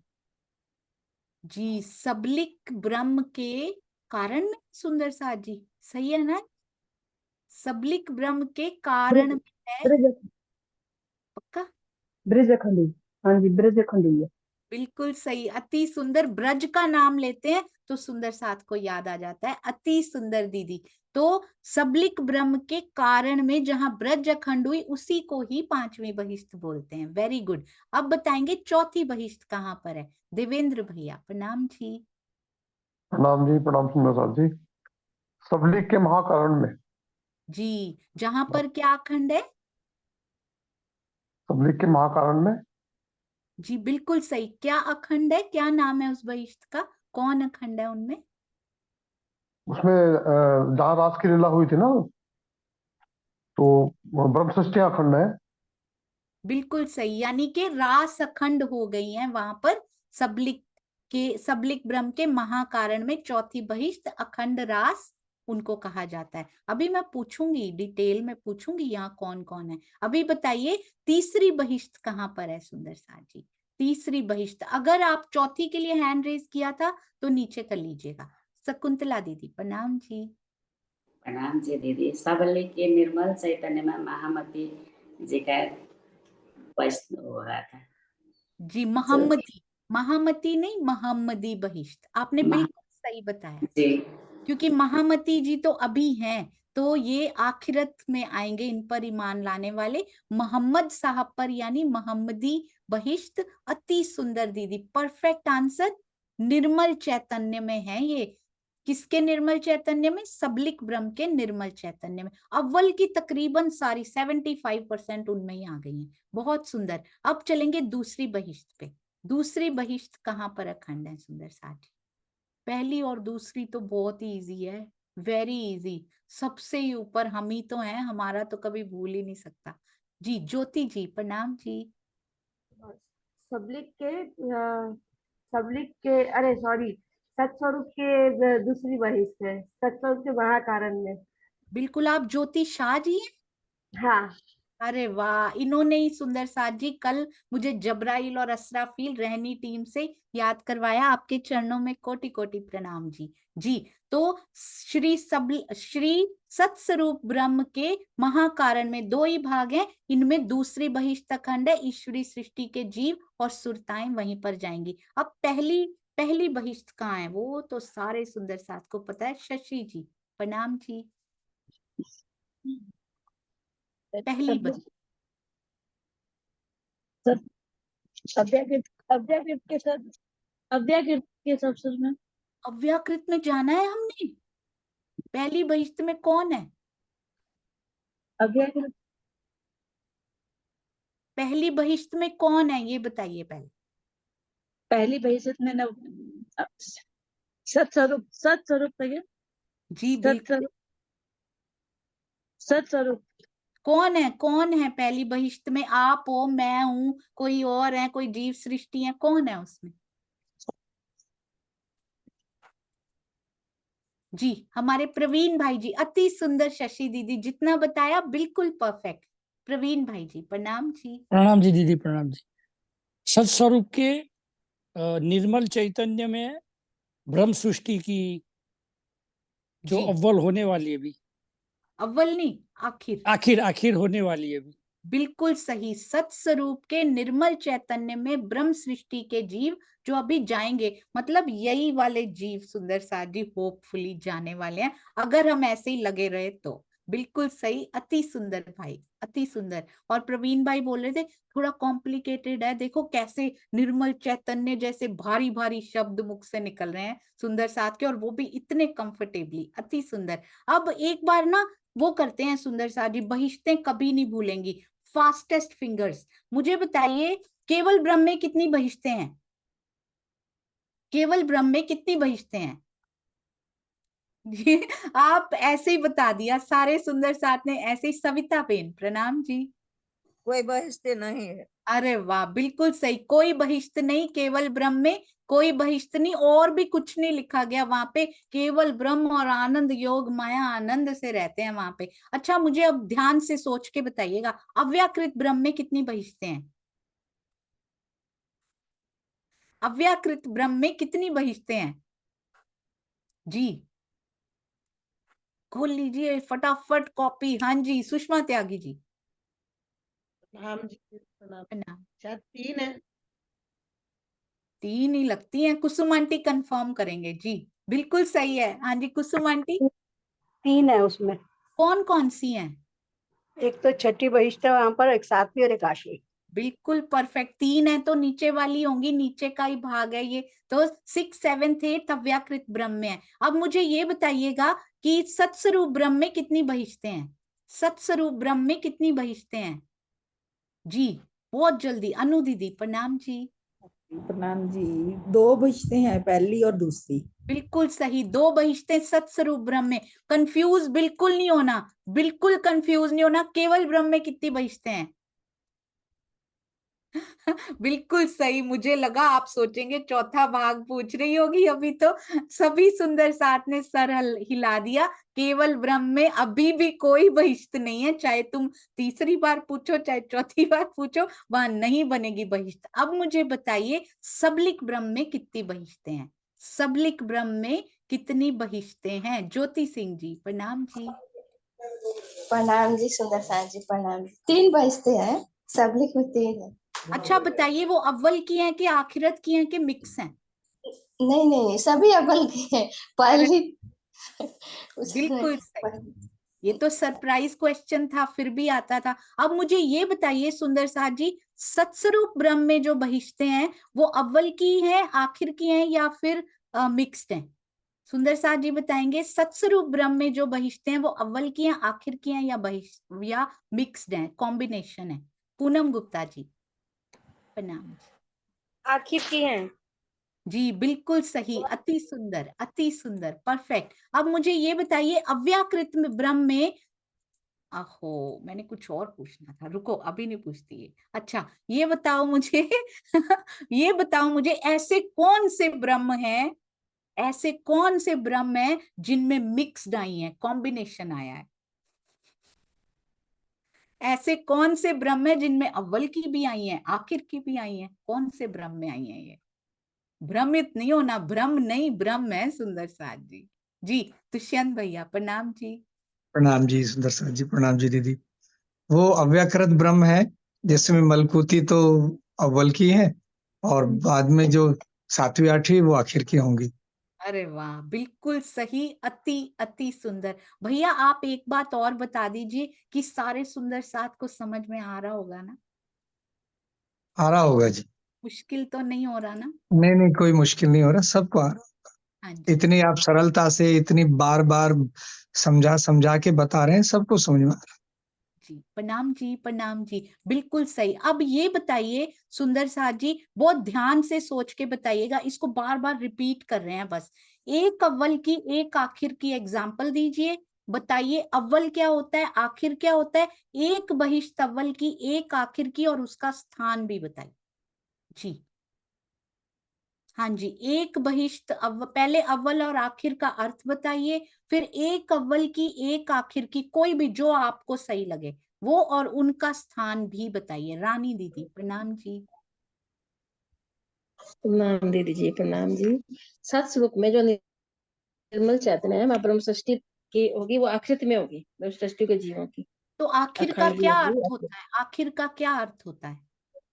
जी, सबलिक ब्रह्म के कारण में सुंदर सा जी, सही है ना, सबलिक ब्रह्म के कारण में है ब्रज पक्का? ब्रजखंडी। हाँ जी, ब्रजखंडी है। बिल्कुल सही, अति सुंदर। ब्रज का नाम लेते हैं तो सुंदर साथ को याद आ जाता है, अति सुंदर दीदी। तो सबलिक ब्रह्म के कारण में जहां ब्रज अखंड हुई उसी को ही पांचवी बहिष्ठ बोलते हैं। Very good. अब बताएंगे चौथी बहिष्ठ कहाँ पर है। देवेंद्र भैया प्रणाम जी। प्रणाम जी, प्रणाम सुंदर साथ जी। सबलिक के महाकारण में। जी, जहां पर क्या अखंड है? सबलिक के महाकारण में जी बिल्कुल सही। क्या अखंड है, क्या नाम है उस बहिष्ठ का, कौन अखंड है उनमें? उसमें जहाँ रास की लीला हुई थी ना, तो ब्रह्म सृष्टि अखंड है। बिल्कुल सही, यानी कि रास अखंड हो गई हैं वहां पर। सबलिक ब्रह्म के महाकारण में चौथी बहिष्ठ अखंड रास उनको कहा जाता है। अभी मैं पूछूंगी, डिटेल में पूछूंगी यहाँ कौन कौन है। अभी बताइए तीसरी बहिष्ठ कहाँ पर है सुंदर साथ जी? तीसरी बहिष्ठ, अगर आप चौथी के लिए हैंड रेज किया था तो नीचे कर लीजिएगा। शकुंतला दीदी प्रणाम जी। प्रणाम जी दीदी। सबलिक के निर्मल चैतन्य में महामती जी का वैष्णव हो रहा था जी जो महामती, महामती नहीं महामदी बहिष्ठ, आपने महा बिल्कुल सही बताया। जी क्योंकि महामती जी तो अभी हैं, तो ये आखिरत में आएंगे इन पर ईमान लाने वाले मोहम्मद साहब पर, यानी मोहम्मदी बहिष्ठ। अति सुंदर दीदी, परफेक्ट आंसर। निर्मल चैतन्य में है ये। किसके निर्मल चैतन्य में? सबलिक ब्रह्म के निर्मल चैतन्य में। अव्वल की तकरीबन सारी 75% उनमें ही आ गई हैं। बहुत सुंदर। अब चलेंगे दूसरी बहिष्ठ पे। दूसरी बहिष्ठ कहाँ पर अखंड है सुंदर साथी? पहली और दूसरी तो बहुत ही इजी है, वेरी इजी। सबसे ही ऊपर हम ही तो हैं, हमारा तो कभी भूल ही नहीं सकता। जी ज्योति जी प्रणाम जी। सबलिक के सबलिक के, अरे सॉरी, सत्स्वरूप के दूसरी बहिष्ठ है, सत्स्वरूप के महाकारण में। बिल्कुल, आप ज्योति शाह जी हैं। हाँ। अरे वाह, इन्होंने ही सुंदर साथ जी कल मुझे जबराइल और असराफील रहनी टीम से याद करवाया। आपके चरणों में कोटि कोटि प्रणाम जी। जी तो श्री सत्स्वरूप ब्रह्म के महाकारण में दो ही भाग हैं। इनमें दूसरी बहिष्ठ अखंड है, ईश्वरी सृष्टि के जीव और सुरताएं वहीं पर जाएंगी। अब पहली बहिष्ठ कहाँ है? वो तो सारे सुंदर साथ को पता है। शशि जी प्रणाम जी। पहली बहिष्ठ अव्याकृत के साथ, अव्याकृत के सबसे में अव्याकृत में जाना है हमने। पहली बहिष्ठ में कौन है? अव्याकृत, पहली बहिष्ठ में कौन है ये बताइए पहले। पहली बहिष्ठ में न सत्स्वरूप, सत्स्वरूप था क्या? जी बिल्कुल। सत्स्वरूप कौन है पहली बहिष्ठ में? आप हो, मैं हूं, कोई और है, कोई जीव सृष्टि है, कौन है उसमें? जी हमारे प्रवीण भाई जी। अति सुंदर शशि दीदी, जितना बताया बिल्कुल परफेक्ट। प्रवीण भाई जी प्रणाम जी। प्रणाम जी दीदी, प्रणाम जी। सत्स्वरूप के निर्मल चैतन्य में ब्रह्म सृष्टि की जो जी अव्वल होने वाली है अभी, अव्वल नहीं, आखिर। आखिर होने वाली है अभी। बिल्कुल सही। सत्स्वरूप के निर्मल चैतन्य में ब्रह्म सृष्टि के जीव जो अभी जाएंगे, मतलब यही वाले जीव सुंदर साथ जी होपफुली जाने वाले हैं, अगर हम ऐसे ही लगे रहे तो। बिल्कुल सही, अति सुंदर भाई, अति सुंदर। और प्रवीण भाई बोल रहे थे थोड़ा कॉम्प्लिकेटेड है, देखो कैसे निर्मल चैतन्य जैसे भारी भारी शब्द मुख से निकल रहे हैं सुंदर साथ के, और वो भी इतने कंफर्टेबली। अति सुंदर। अब एक बार ना वो करते हैं सुंदर साथ जी, बहिष्ठें कभी नहीं भूलेंगी। फास्टेस्ट फिंगर्स, मुझे बताइए केवल ब्रह्म में कितनी बहिष्ठें हैं? केवल ब्रह्म में कितनी बहिष्ठें हैं? आप ऐसे ही बता दिया सारे सुंदर साथ ने ऐसे ही। सविता बेन प्रणाम जी। कोई बहिष्ठ नहीं है। अरे वाह, बिल्कुल सही, कोई बहिष्ठ नहीं, केवल ब्रह्म में कोई बहिष्ठ नहीं, और भी कुछ नहीं लिखा गया वहां पे। केवल ब्रह्म और आनंद योग माया आनंद से रहते हैं वहां पे। अच्छा मुझे अब ध्यान से सोच के बताइएगा, अव्याकृत ब्रह्म में कितनी बहिष्ठें हैं? अव्याकृत ब्रह्म में कितनी बहिष्ठें हैं? जी खोल लीजिए फटाफट कॉपी। हाँ जी सुषमा त्यागी जी। प्रणाम जी, प्रणाम। प्रणाम। शायद 3 है। 3 ही लगती हैं। कुसुम आंटी कंफर्म करेंगे जी। बिल्कुल सही है। हाँ जी कुसुम आंटी, 3 है उसमें। कौन कौन सी हैं? एक तो छठी बहिष्ठ है वहां पर, एक 7वीं और एक 8वीं। बिल्कुल परफेक्ट। 3 है तो नीचे वाली होंगी, नीचे का ही भाग है ये। तो 6, 7, 8 अव्याकृत ब्रह्म में है। अब मुझे ये बताइएगा कि सत्स्वरूप ब्रह्म में कितनी बहिष्ठें हैं? सत्स्वरूप ब्रह्म में कितनी बहिष्ठें हैं जी? बहुत जल्दी। अनु दीदी प्रणाम जी। प्रणाम जी। 2 बहिष्ठें हैं, पहली और दूसरी। बिल्कुल सही, 2 बहिष्ठें सत्स्वरूप ब्रह्म में। कंफ्यूज बिल्कुल नहीं होना, बिल्कुल कंफ्यूज नहीं होना। केवल ब्रह्म में कितनी बहिष्ठें हैं? बिल्कुल सही। मुझे लगा आप सोचेंगे चौथा भाग पूछ रही होगी, अभी तो सभी सुंदर साथ ने सर हिला दिया। केवल ब्रह्म में अभी भी कोई बहिष्ठ नहीं है, चाहे तुम तीसरी बार पूछो चाहे चौथी बार पूछो, वहां नहीं बनेगी बहिष्ठ। अब मुझे बताइए सबलिक ब्रह्म में कितनी बहिष्ठें हैं? सबलिक ब्रह्म में कितनी बहिष्ठें हैं? ज्योति सिंह जी प्रणाम जी। प्रणाम जी सुंदर साथ जी, प्रणाम जी। 3 बजते हैं, सबलिक में 3 है। अच्छा बताइए वो अव्वल की हैं कि आखिरत की हैं कि मिक्स हैं? नहीं नहीं, सभी अव्वल के हैं। पहली बिल्कुल सही। ये तो सरप्राइज क्वेश्चन था, फिर भी आता था। अब मुझे ये बताइए सुंदर साथ जी, सत्स्वरूप ब्रह्म में जो बहिष्ठें हैं वो अव्वल की हैं, आखिर की हैं, या फिर मिक्स्ड हैं? सुंदर साथ जी बताएंगे सत्स्वरूप ब्रह्म में जो बहिष्ठें हैं वो अव्वल की हैं, आखिर की हैं, या मिक्स्ड हैं, कॉम्बिनेशन है? पूनम गुप्ता जी प्रणाम। आखिर की हैं। जी बिल्कुल सही। अति सुंदर, अति सुंदर, परफेक्ट। अब मुझे ये बताइए अव्याकृत में ब्रह्म में, आहो मैंने कुछ और पूछना था, रुको अभी नहीं पूछती है। अच्छा ये बताओ मुझे ये बताओ मुझे ऐसे कौन से ब्रह्म हैं, ऐसे कौन से ब्रह्म हैं जिनमें मिक्स्ड आई है, कॉम्बिनेशन आया है? ऐसे कौन से ब्रह्म है जिनमें अव्वल की भी आई है, आखिर की भी आई है? कौन से ब्रह्म में आई है ये? भ्रमित नहीं होना, ब्रह्म नहीं ब्रह्म है सुंदर साथ जी। जी दुष्यंत भैया प्रणाम जी। प्रणाम जी सुंदर साथ जी, प्रणाम जी दीदी। वो अव्याकृत ब्रह्म है जिसमें मलकूती तो अव्वल की है और बाद में जो 7वीं 8वीं वो आखिर की होंगी। अरे वाह बिल्कुल सही, अति अति सुंदर। भैया आप एक बात और बता दीजिए कि सारे सुंदर साथ को समझ में आ रहा होगा ना? आ रहा होगा जी। मुश्किल तो नहीं हो रहा ना? नहीं नहीं, कोई मुश्किल नहीं हो रहा, सबको आ रहा। हाँ जी इतनी आप सरलता से इतनी बार बार समझा समझा के बता रहे हैं, सबको समझ में आ रहा। जी प्रणाम जी, प्रणाम जी। बिल्कुल सही। अब ये बताइए सुंदर साथ जी, बहुत ध्यान से सोच के बताइएगा, इसको बार बार रिपीट कर रहे हैं बस। एक अव्वल की एक आखिर की एग्जाम्पल दीजिए। बताइए अव्वल क्या होता है, आखिर क्या होता है? एक बहिष्ठ अव्वल की, एक आखिर की, और उसका स्थान भी बताइए जी। हाँ जी, एक बहिष्ठ पहले अव्वल और आखिर का अर्थ बताइए, फिर एक अव्वल की एक आखिर की, कोई भी जो आपको सही लगे वो, और उनका स्थान भी बताइए। रानी दीदी प्रणाम जी। प्रणाम दीदी जी, प्रणाम जी। सत्स्वरूप में जो निर्मल चैतन्य है, ब्रह्म सृष्टि की होगी, वो आखिरत में होगी, ब्रह्म सृष्टि के जीवों की। तो आखिर का अखंड क्या होगी, अर्थ होता है? आखिर का क्या अर्थ होता है?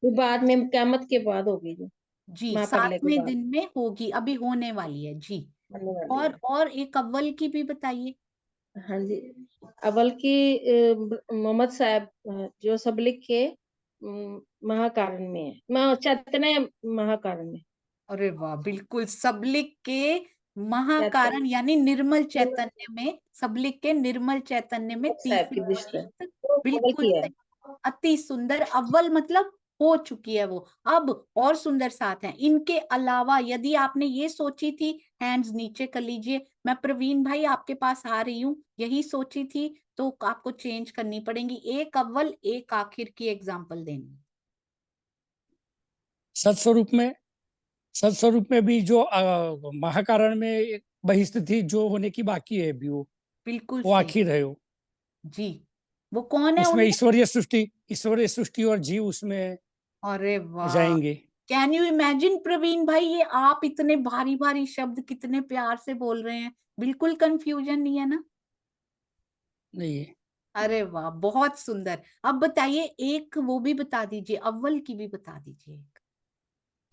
वो बाद में क़यामत के बाद होगी, जो जी महाप्रलय के 7वें बाद दिन में होगी, अभी होने वाली है जी। होने वाली है। और एक अव्वल की भी बताइए। हाँ जी, अव्वल की मोहम्मद साहब जो सबलिक के महाकारण में है, चैतन्य महाकारण में। अरे वाह बिल्कुल, सबलिक के महाकारण यानी निर्मल चैतन्य में, सबलिक के निर्मल चैतन्य में साहब की तीसरी दृष्टि है, बहिष्ठ। वो अव्वल बिल्कुल की है। सही, अति सुंदर। अव्वल मतलब हो चुकी है वो। अब और सुंदर साथ हैं इनके अलावा। यदि आपने ये सोची थी, हैंड्स नीचे कर लीजिए। मैं प्रवीण भाई आपके पास आ रही हूँ, यही सोची थी तो आपको चेंज करनी पड़ेगी। एक अव्वल एक आखिर की एग्जाम्पल देनी। सत्स्वरूप में भी जो महाकारण में एक बहिष्ठ थी जो होने की बाकी है अभी, बिल्कुल वो सही आखिर है। वो जी। वो कौन है उसमें उनमें? ईश्वरीय सृष्टि और जीव उसमें अरे वाह, जाएंगे। कैन यू इमेजिन प्रवीण भाई, ये आप इतने भारी भारी शब्द कितने प्यार से बोल रहे हैं, बिल्कुल कंफ्यूजन नहीं है ना? नहीं है। अरे वाह, बहुत सुंदर। अब बताइए, एक वो भी बता दीजिए, अव्वल की भी बता दीजिए।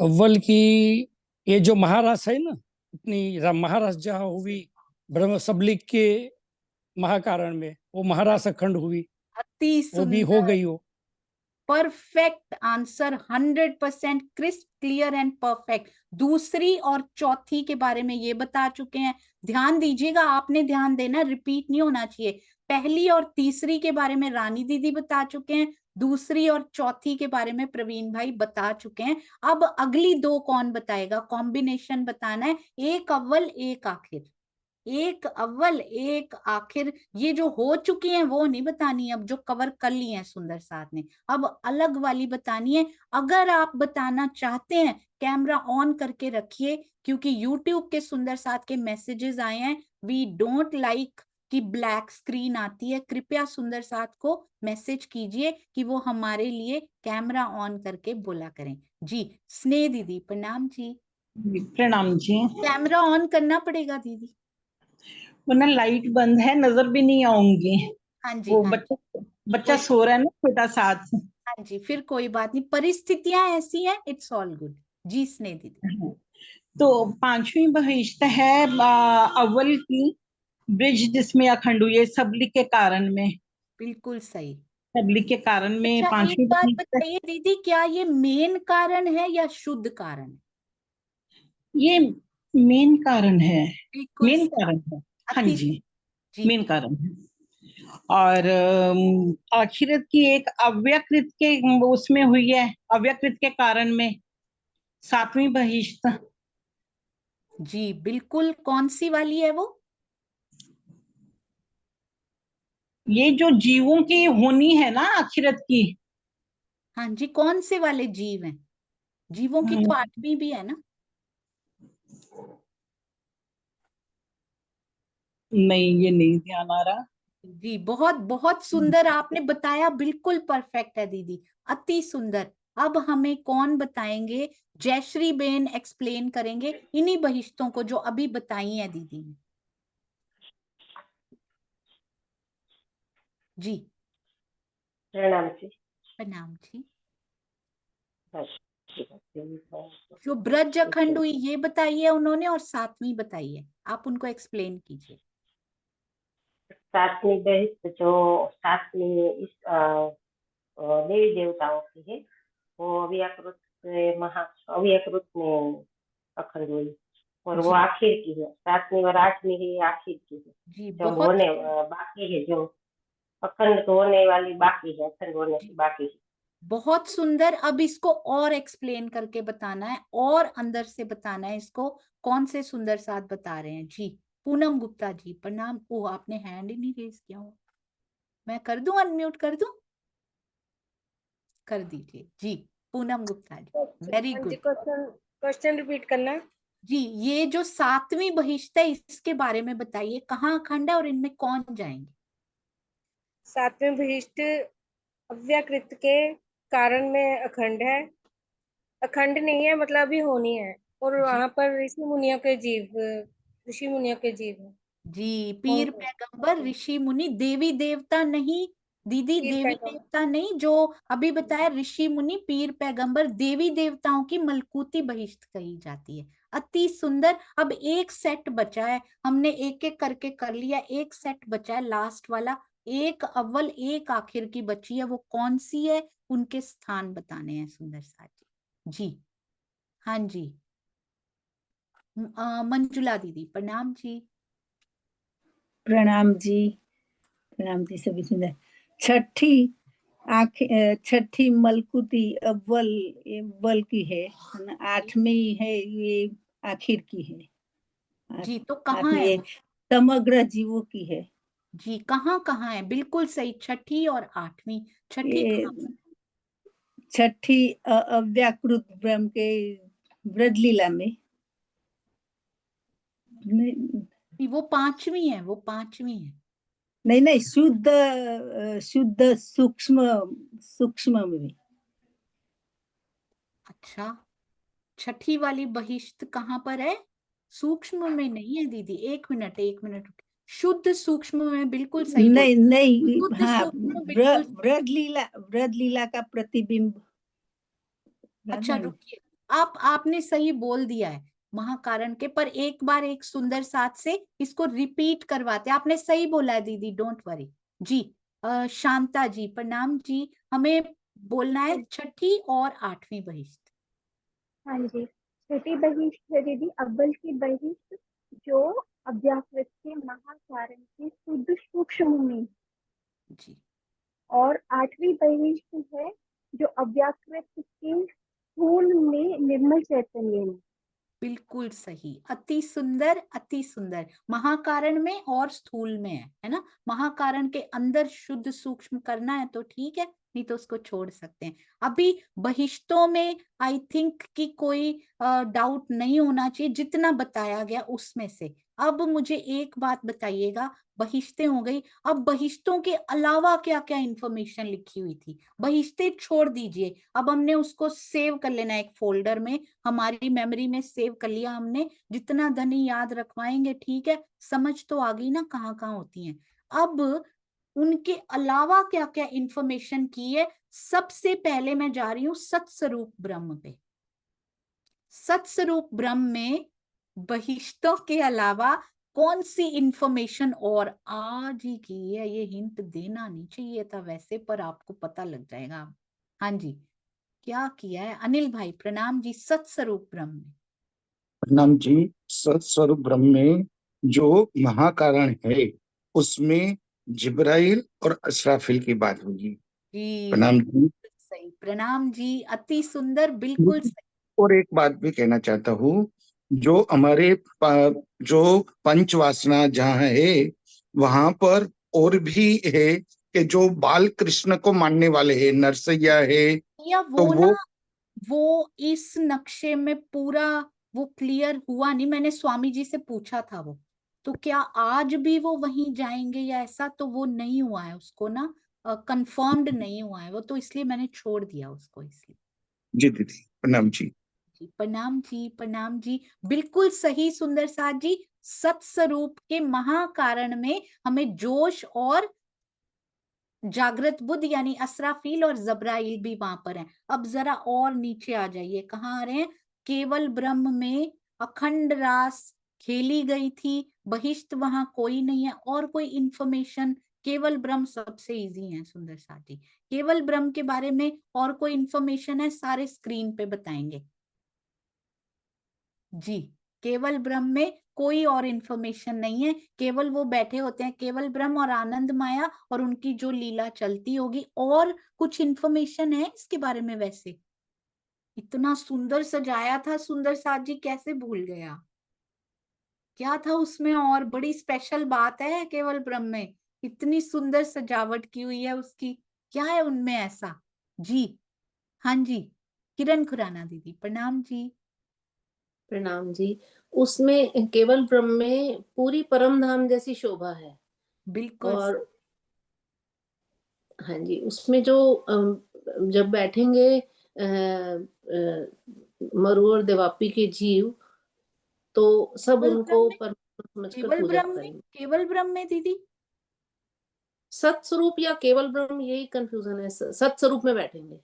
अव्वल की ये जो महारास है ना, अपनी महारास जहाँ हुई ब्रह्म सबलिक के महाकारण में, वो महारास अखंड हुई, अति वो भी हो सुंदर, गई हो। Perfect answer, 100% crisp clear and perfect. दूसरी और चौथी के बारे में ये बता चुके हैं। ध्यान दीजिएगा, आपने ध्यान देना, रिपीट नहीं होना चाहिए। पहली और तीसरी के बारे में रानी दीदी बता चुके हैं, दूसरी और चौथी के बारे में प्रवीण भाई बता चुके हैं। अब अगली दो कौन बताएगा? कॉम्बिनेशन बताना है, एक अव्वल एक आखिर, एक अव्वल एक आखिर। ये जो हो चुकी हैं वो नहीं बतानी है, अब जो कवर कर ली है सुंदर साथ ने, अब अलग वाली बतानी है। अगर आप बताना चाहते हैं, कैमरा ऑन करके रखिए, क्योंकि YouTube के सुंदर साथ के मैसेजेस आए हैं, वी डोंट लाइक कि ब्लैक स्क्रीन आती है। कृपया सुंदर साथ को मैसेज कीजिए कि वो हमारे लिए कैमरा ऑन करके बोला करें। जी, स्नेह दीदी प्रणाम जी। प्रणाम जी। कैमरा ऑन करना पड़ेगा दीदी, वरना लाइट बंद है, नजर भी नहीं आऊंगी। हाँ जी वो हाँ बच्चा सो रहा है ना छोटा साथ। हाँ जी, फिर कोई बात नहीं, परिस्थितियां ऐसी हैं, इट्स ऑल गुड। जी स्नेह दीदी। तो पांचवी बहिष्ठ है अव्वल की, ब्रिज जिसमें अखंड हुई है सबलिक के कारण में। बिल्कुल सही। सबलिक के कारण में अच्छा, एक पांचवी बात बहिष्ठ बताइए दीदी, क्या ये मेन कारण है या शुद्ध कारण है? ये मेन कारण है। बिल्कुल मेन सही। कारण है, हाँ अति जी, जी। मेन कारण है। और आखिरत की एक अव्यकृत के उसमें हुई है, अव्यकृत के कारण में सातवीं बहिष्ठ। जी बिल्कुल, कौन सी वाली है वो? ये जो जीवों की होनी है ना आखिरत की। हाँ जी, कौन से वाले जीव हैं? जीवों की तो आठवीं भी है ना? नहीं, ये नहीं ध्यान आ रहा। जी, बहुत बहुत सुंदर आपने बताया, बिल्कुल परफेक्ट है दीदी, अति सुंदर। अब हमें कौन बताएंगे? जयश्री बेन एक्सप्लेन करेंगे इन्हीं बहिष्ठों को जो अभी बताई है दीदी ने। जी प्रणाम जी। प्रणाम जी। बस, जो ब्रज अखंड हुई ये बताइए उन्होंने, और सातवीं बताइए, आप उनको एक्सप्लेन कीजिए। सातवीं बहिष्ठ जो सातवीं इस देवी देवताओं की है, वो अव्यकृत में अखंड हुई, और वो जी आखिर की है। सातवीं और आठवीं ही आखिर की है, जी, जो बहुत होने बाकी है, जो अखंड तो होने वाली बाकी है, अखंड होने की बाकी है। बहुत सुंदर। अब इसको और एक्सप्लेन करके बताना है, और अंदर से बताना है इसको। कौन से सुंदर साथ बता रहे हैं? जी पूनम गुप्ता जी प्रणाम। ओ, आपने हैंड ही नहीं रेज किया हो, मैं कर दूं, अनम्यूट कर दूं? कर दीजिए जी। पूनम गुप्ता जी, वेरी हाँ जी, गुड। क्वेश्चन रिपीट करना। जी, ये जो सातवीं बहिष्ठ है इसके बारे में बताइए, कहाँ अखंड है और इनमें कौन जाएंगे? सातवें बहिष्ठ अव्यकृत के कारण में अखंड है, अखंड नहीं है मतलब अभी होनी है, और जी वहां पर ऋषि मुनियों के जीव है। जी, कौन पीर कौन? पैगंबर ऋषि मुनि, देवी देवता नहीं दीदी, पीर देवी पैगंबर। देवता नहीं, जो अभी बताया ऋषि मुनि पीर पैगंबर, देवी देवताओं की मलकूती बहिष्ठ कही जाती है। अति सुंदर। अब एक सेट बचा है, हमने एक एक करके कर लिया, एक सेट बचा है लास्ट वाला, एक अव्वल एक आखिर की बची है, वो कौन सी है? उनके स्थान बताने हैं सुंदर साथ जी। जी हाँ जी, मंजुला दीदी प्रणाम जी। प्रणाम जी। प्रणाम जी, सभी सुंदर। छठी मलकुती अव्वल, ये अव्वल की है ना? आठवीं है ये आखिर की है। जी तो कहाँ आठवीं है ये वो? समग्र जीवों की है। जी कहाँ कहाँ है? बिल्कुल सही, छठी और आठवीं। छठी ये कहाँ? छठी अव्याकृत ब्रह्म के ब्रजलीला में। नहीं वो पांचवी है, वो पांचवी है। नहीं, नहीं, शुद्ध सूक्ष्म सूक्ष्म में। अच्छा, छठी वाली बहिष्ठ कहाँ पर है? सूक्ष्म में नहीं है दीदी, एक मिनट एक मिनट। शुद्ध सूक्ष्म में बिल्कुल सही बोल, नहीं नहीं, शुद्ध हाँ, सूक्ष्म बिल्कुल। ब्रज लीला का प्रतिबिंब। अच्छा रुकिए, आपने सही बोल दिया है महाकारण के, पर एक बार एक सुंदर साथ से इसको रिपीट करवाते। आपने सही बोला है दीदी, डोंट वरी जी। शांता जी प्रणाम जी, हमें बोलना है छठी और आठवीं बहिष्ठ। हाँ जी, छठी बहिष्ठ है दीदी अव्वल की बहिष्ठ जो अव्याकृत के महाकारण की शुद्ध सूक्ष्म में जी, और आठवीं बहिष्ठ है जो अव्याकृत के स्थूल में निर्मल चैतन्य में। बिल्कुल सही, अति सुंदर अति सुंदर। महाकारण में और स्थूल में है ना। महाकारण के अंदर शुद्ध सूक्ष्म करना है तो ठीक है, नहीं तो उसको छोड़ सकते हैं। अभी बहिष्ठों में आई थिंक कि कोई डाउट नहीं होना चाहिए, जितना बताया गया उसमें से। अब मुझे एक बात बताइएगा, बहिष्ठें हो गई, अब बहिष्ठों के अलावा क्या क्या इंफॉर्मेशन लिखी हुई थी? बहिष्ठें छोड़ दीजिए, अब हमने उसको सेव कर लेना एक फोल्डर में, हमारी मेमोरी में सेव कर लिया हमने। जितना धनी याद रखवाएंगे ठीक है, समझ तो आ गई ना कहाँ कहाँ होती हैं। अब उनके अलावा क्या क्या इंफॉर्मेशन की है, सबसे पहले मैं जा रही हूं सत्स्वरूप ब्रह्म पे। सत्स्वरूप ब्रह्म में बहिष्ठों के अलावा कौन सी इंफॉर्मेशन और आज ही की है? ये हिंट देना नहीं चाहिए था वैसे, पर आपको पता लग जाएगा। हाँ जी, क्या किया है अनिल भाई? प्रणाम जी। सत्स्वरूप ब्रह्म में, प्रणाम जी। सत्स्वरूप ब्रह्म में जो महाकारण है उसमें जिब्राइल और असराफिल की बात होगी। जी प्रणाम जी। सही, प्रणाम जी, अति सुंदर, बिल्कुल सही। और एक बात भी कहना चाहता हूँ, जो हमारे जो पंच वासना जहाँ है वहां पर और भी है कि जो बाल कृष्ण को मानने वाले हैं, नरसैया है, या तो वो ना, वो इस नक्शे में पूरा वो क्लियर हुआ नहीं, मैंने स्वामी जी से पूछा था वो, तो क्या आज भी वो वहीं जाएंगे या ऐसा? तो वो नहीं हुआ है उसको ना, कंफर्म्ड नहीं हुआ है वो, तो इसलिए मैंने छोड़ दिया उसको, इसलिए। जी दीदी प्रणाम जी। जी प्रणाम जी, प्रणाम जी, बिल्कुल सही सुंदर साथ जी। सत्स्वरूप के महाकारण में हमें जोश और जागृत बुद्ध यानी असराफील और जब्राइल भी वहां पर हैं। अब जरा और नीचे आ जाइए, कहाँ आ रहे हैं? केवल ब्रह्म में अखंड रास खेली गई थी, बहिष्ठ वहां कोई नहीं है। और कोई इंफॉर्मेशन? केवल ब्रह्म सबसे इजी है सुंदर साथ जी। केवल ब्रह्म के बारे में और कोई इंफॉर्मेशन है? सारे स्क्रीन पे बताएंगे जी। केवल ब्रह्म में कोई और इंफॉर्मेशन नहीं है, केवल वो बैठे होते हैं, केवल ब्रह्म और आनंद माया, और उनकी जो लीला चलती होगी। और कुछ इंफॉर्मेशन है इसके बारे में? वैसे इतना सुंदर सजाया था सुंदर साथ जी, कैसे भूल गया? क्या था उसमें? और बड़ी स्पेशल बात है केवल ब्रह्म में, इतनी सुंदर सजावट की हुई है उसकी, क्या है उनमें ऐसा? जी हाँ जी, किरण खुराना दीदी प्रणाम जी। प्रणाम जी। उसमें केवल ब्रह्म में पूरी परम धाम जैसी शोभा है। बिल्कुल और हाँ जी, उसमें जो जब बैठेंगे मरु और देवापी के जीव, तो सब केवल ब्रह्म उनको में, परमात्मा समझकर केवल पूजा ब्रह्म में, करेंगे। केवल ब्रह्म में दीदी? सत्स्वरूप या केवल ब्रह्म, यही कंफ्यूजन है। सत्स्वरूप में बैठेंगे।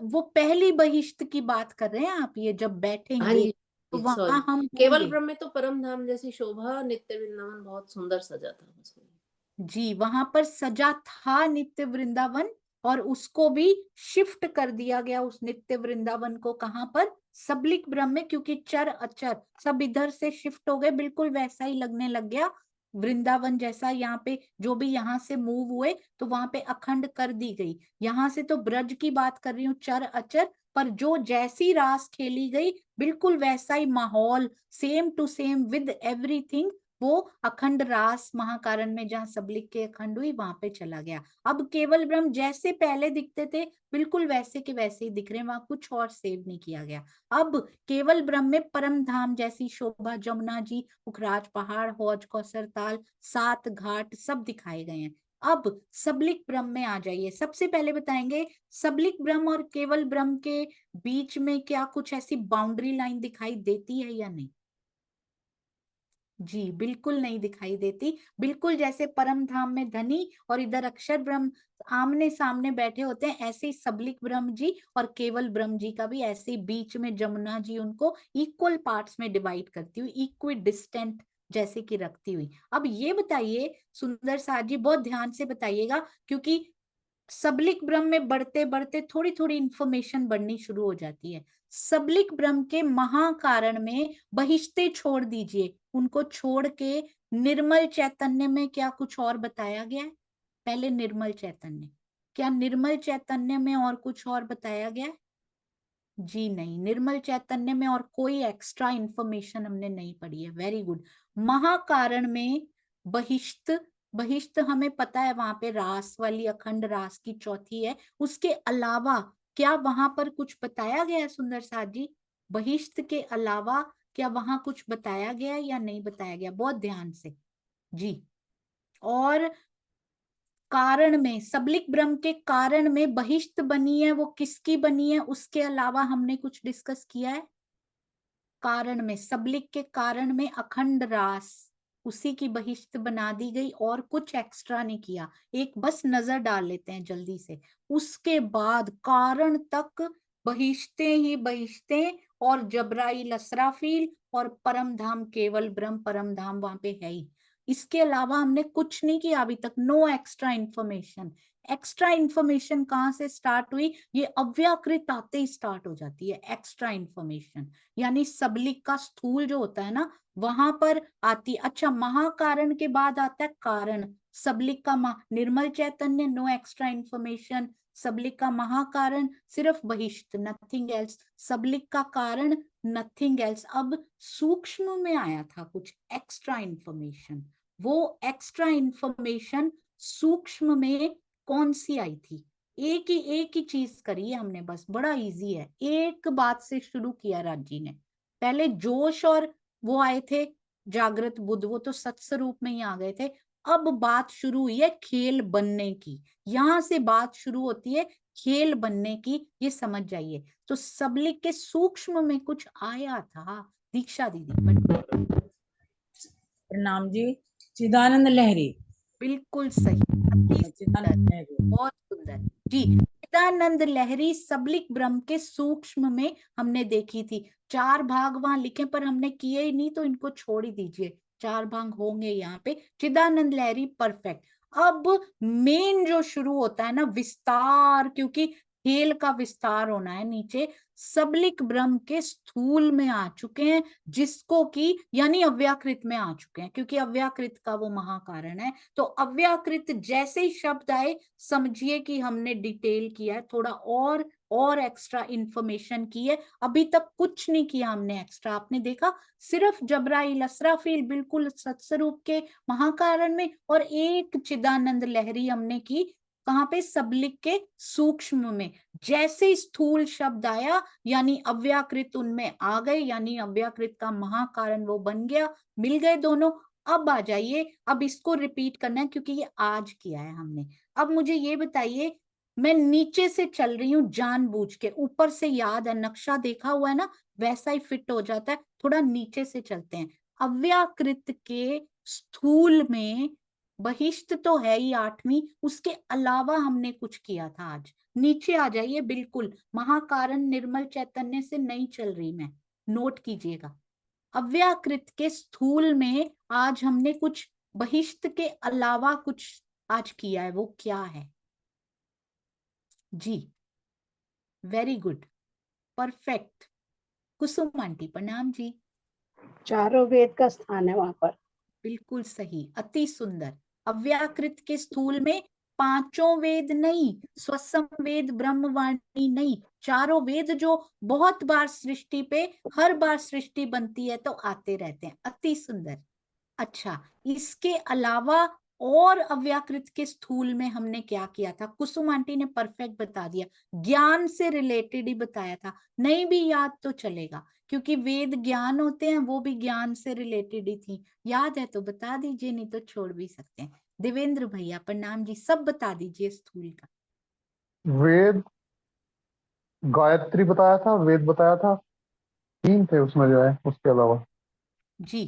वो पहली बहिष्ठ की बात कर रहे हैं आप, ये जब हाँ बैठेंगे तो जी, वहां सॉरी। हम केवल होंगे। ब्रह्म में तो परम धाम जैसी शोभा, नित्य वृंदावन बहुत सुंदर सजा था उसमें। जी वहां पर सजा था नित्य वृंदावन, और उसको भी शिफ्ट कर दिया गया उस नित्य वृंदावन को। कहाँ पर? सबलिक ब्रह्म में, क्योंकि चर अचर सब इधर से शिफ्ट हो गए, बिल्कुल वैसा ही लगने लग गया वृंदावन जैसा। यहाँ पे जो भी यहाँ से मूव हुए तो वहां पे अखंड कर दी गई। यहाँ से तो ब्रज की बात कर रही हूँ, चर अचर, पर जो जैसी रास खेली गई बिल्कुल वैसा ही माहौल, same to same with everything, वो अखंड रास महाकारण में जहाँ सबलिक के अखंड हुई वहां पे चला गया। अब केवल ब्रह्म जैसे पहले दिखते थे बिल्कुल वैसे के वैसे ही दिख रहे हैं, वहां कुछ और सेव नहीं किया गया। अब केवल ब्रह्म में परम धाम जैसी शोभा, जमुना जी, पुखराज पहाड़, हौज कौसर ताल, 7 घाट सब दिखाए गए हैं। अब सबलिक ब्रह्म में आ जाइए। सबसे पहले बताएंगे सबलिक ब्रह्म और केवल ब्रह्म के बीच में क्या कुछ ऐसी बाउंड्री लाइन दिखाई देती है या नहीं? जी बिल्कुल नहीं दिखाई देती, बिल्कुल जैसे परम धाम में धनी और इधर अक्षर ब्रह्म आमने सामने बैठे होते हैं, ऐसे ही सबलिक ब्रह्म जी और केवल ब्रह्म जी का भी ऐसे ही बीच में जमुना जी उनको इक्वल पार्ट्स में डिवाइड करती हुई, इक्वी डिस्टेंट जैसे कि रखती हुई। अब ये बताइए सुंदर साथ जी, बहुत ध्यान से बताइएगा, क्योंकि सबलिक ब्रह्म में बढ़ते बढ़ते थोड़ी थोड़ी इंफॉर्मेशन बढ़नी शुरू हो जाती है। सबलिक ब्रह्म के महाकारण में बहिश्ते छोड़ दीजिए, उनको छोड़ के निर्मल चैतन्य में क्या कुछ और बताया गया है? पहले निर्मल चैतन्य, क्या निर्मल चैतन्य में और कुछ और बताया गया है? जी नहीं, निर्मल चैतन्य में और कोई एक्स्ट्रा इंफॉर्मेशन हमने नहीं पढ़ी है। Very good. महाकारण में बहिश्त, बहिश्त हमें पता है वहां पे रास वाली अखंड रास की चौथी है, उसके अलावा क्या वहां पर कुछ बताया गया है सुंदर साथ जी? बहिश्त के अलावा क्या वहां कुछ बताया गया है या नहीं बताया गया? बहुत ध्यान से जी। और कारण में, सबलिक ब्रह्म के कारण में बहिश्त बनी है, वो किसकी बनी है? उसके अलावा हमने कुछ डिस्कस किया है? कारण में, सबलिक के कारण में अखंड रास, उसी की बहिश्त बना दी गई और कुछ एक्स्ट्रा नहीं किया। एक बस नजर डाल लेते हैं जल्दी से। उसके बाद कारण तक बहिश्ते ही बहिश्ते, और जबराइल असराफील और परम धाम केवल ब्रह्म परम धाम वहां पे है ही। इसके अलावा हमने कुछ नहीं किया अभी तक। No extra information. Extra information कहाँ से स्टार्ट हुई? ये अव्याकृत आते ही स्टार्ट हो जाती है एक्स्ट्रा इंफॉर्मेशन, यानी सबलिक का स्थूल जो होता है ना वहां पर आती। अच्छा, महाकारण के बाद आता है कारण। सबलिक का निर्मल चैतन्य, नो एक्स्ट्रा इंफॉर्मेशन। सबलिक का महाकारण सिर्फ बहिश्त, नथिंग एल्स। सबलिक का कारण नथिंग एल्स। अब सूक्ष्म में आया था कुछ एक्स्ट्रा इंफॉर्मेशन, वो एक्स्ट्रा इंफॉर्मेशन सूक्ष्म में कौन सी आई थी? एक ही चीज करी है हमने, बस बड़ा इजी है। एक बात से शुरू किया राजी ने। पहले जोश और वो आए थे जागृत बुद्ध, वो तो सत्स्वरूप में ही आ गए थे। अब बात शुरू हुई है खेल बनने की, यहां से बात शुरू होती है खेल बनने की, ये समझ जाइए। तो सबलिक के सूक्ष्म में कुछ आया था। दीक्षा दीदी प्रणाम जी। चिदानंद लहरी, बिल्कुल सही, अति सुंदर, बहुत सुंदर जी। चिदानंद लहरी सबलिक ब्रह्म के सूक्ष्म में हमने देखी थी। 4 भाग वहां लिखे पर हमने किए ही नहीं, तो इनको छोड़ ही दीजिए, 4 भाग होंगे यहाँ पे। चिदानंद लहरी परफेक्ट। अब मेन जो शुरू होता है ना विस्तार, क्योंकि खेल का विस्तार होना है नीचे, सबलिक ब्रह्म के स्थूल में आ चुके हैं, जिसको कि यानी अव्याकृत में आ चुके हैं, क्योंकि अव्याकृत का वो महाकारण है। तो अव्याकृत जैसे ही शब्द आए समझिए कि हमने डिटेल किया है, थोड़ा और एक्स्ट्रा इंफॉर्मेशन की है। अभी तक कुछ नहीं किया हमने एक्स्ट्रा, आपने देखा सिर्फ जबराइल असराफील बिल्कुल सत्स्वरूप के महाकारण में, और एक चिदानंद लहरी हमने की कहाँ पे? सबलिक के सूक्ष्म में। जैसे स्थूल शब्द आया यानी अव्याकृत उनमें आ गए, यानी अव्याकृत का महाकारण वो बन गया, मिल गए दोनों। अब आ जाइए, अब इसको रिपीट करना है क्योंकि ये आज किया है हमने। अब मुझे ये बताइए, मैं नीचे से चल रही हूँ जानबूझ के, ऊपर से याद है नक्शा देखा हुआ है ना, वैसा ही फिट हो जाता है। थोड़ा नीचे से चलते हैं। अव्याकृत के स्थूल में बहिष्ठ तो है ही 8वीं, उसके अलावा हमने कुछ किया था आज। नीचे आ जाइए, बिल्कुल महाकारण निर्मल चैतन्य से नहीं चल रही मैं, नोट कीजिएगा। अव्याकृत के स्थूल में आज हमने कुछ बहिष्ठ के अलावा कुछ आज किया है, वो क्या है? जी वेरी गुड, परफेक्ट। कुसुम आंटी प्रणाम जी। चारों वेद का स्थान है वहां पर। बिल्कुल सही, अति सुंदर। अव्याकृत के स्थूल में 5 वेद नहीं, स्वसम वेद ब्रह्मवाणी नहीं, चारों वेद जो बहुत बार सृष्टि पे, हर बार सृष्टि बनती है तो आते रहते हैं। अति सुंदर। अच्छा, इसके अलावा और अव्याकृत के स्थूल में हमने क्या किया था? कुसुम आंटी ने परफेक्ट बता दिया, ज्ञान से रिलेटेड ही बताया था। नहीं भी याद तो चलेगा, क्योंकि वेद ज्ञान होते हैं, वो भी ज्ञान से रिलेटेड ही थी। याद है तो बता दीजिए, नहीं तो छोड़ भी सकते हैं। देवेंद्र भैया प्रणाम जी, सब बता दीजिए स्थूल का। वेद, गायत्री बताया था, वेद बताया था, 3 थे उसमें जो है, उसके अलावा जी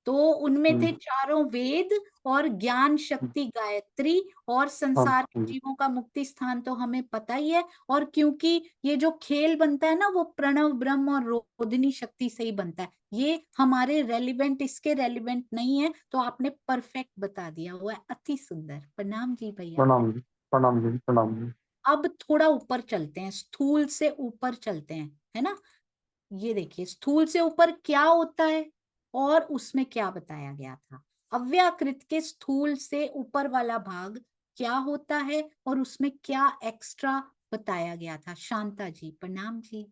तो उनमें थे हम्म, चारों वेद और ज्ञान शक्ति गायत्री, और संसार के जीवों का मुक्ति स्थान तो हमें पता ही है। और क्योंकि ये जो खेल बनता है ना वो प्रणव ब्रह्म और रोधिनी शक्ति से ही बनता है, ये हमारे रेलिवेंट, इसके रेलिवेंट नहीं है, तो आपने परफेक्ट बता दिया हुआ है, अति सुंदर। प्रणाम जी भैया। प्रणाम जी, प्रणाम जी, प्रणाम जी। अब थोड़ा ऊपर चलते हैं, स्थूल से ऊपर चलते हैं, है ना। ये देखिए स्थूल से ऊपर क्या होता है और उसमें क्या बताया गया था। अव्याकृत के स्थूल से ऊपर वाला भाग क्या होता है और उसमें क्या एक्स्ट्रा बताया गया था। शांता जी प्रणाम जी।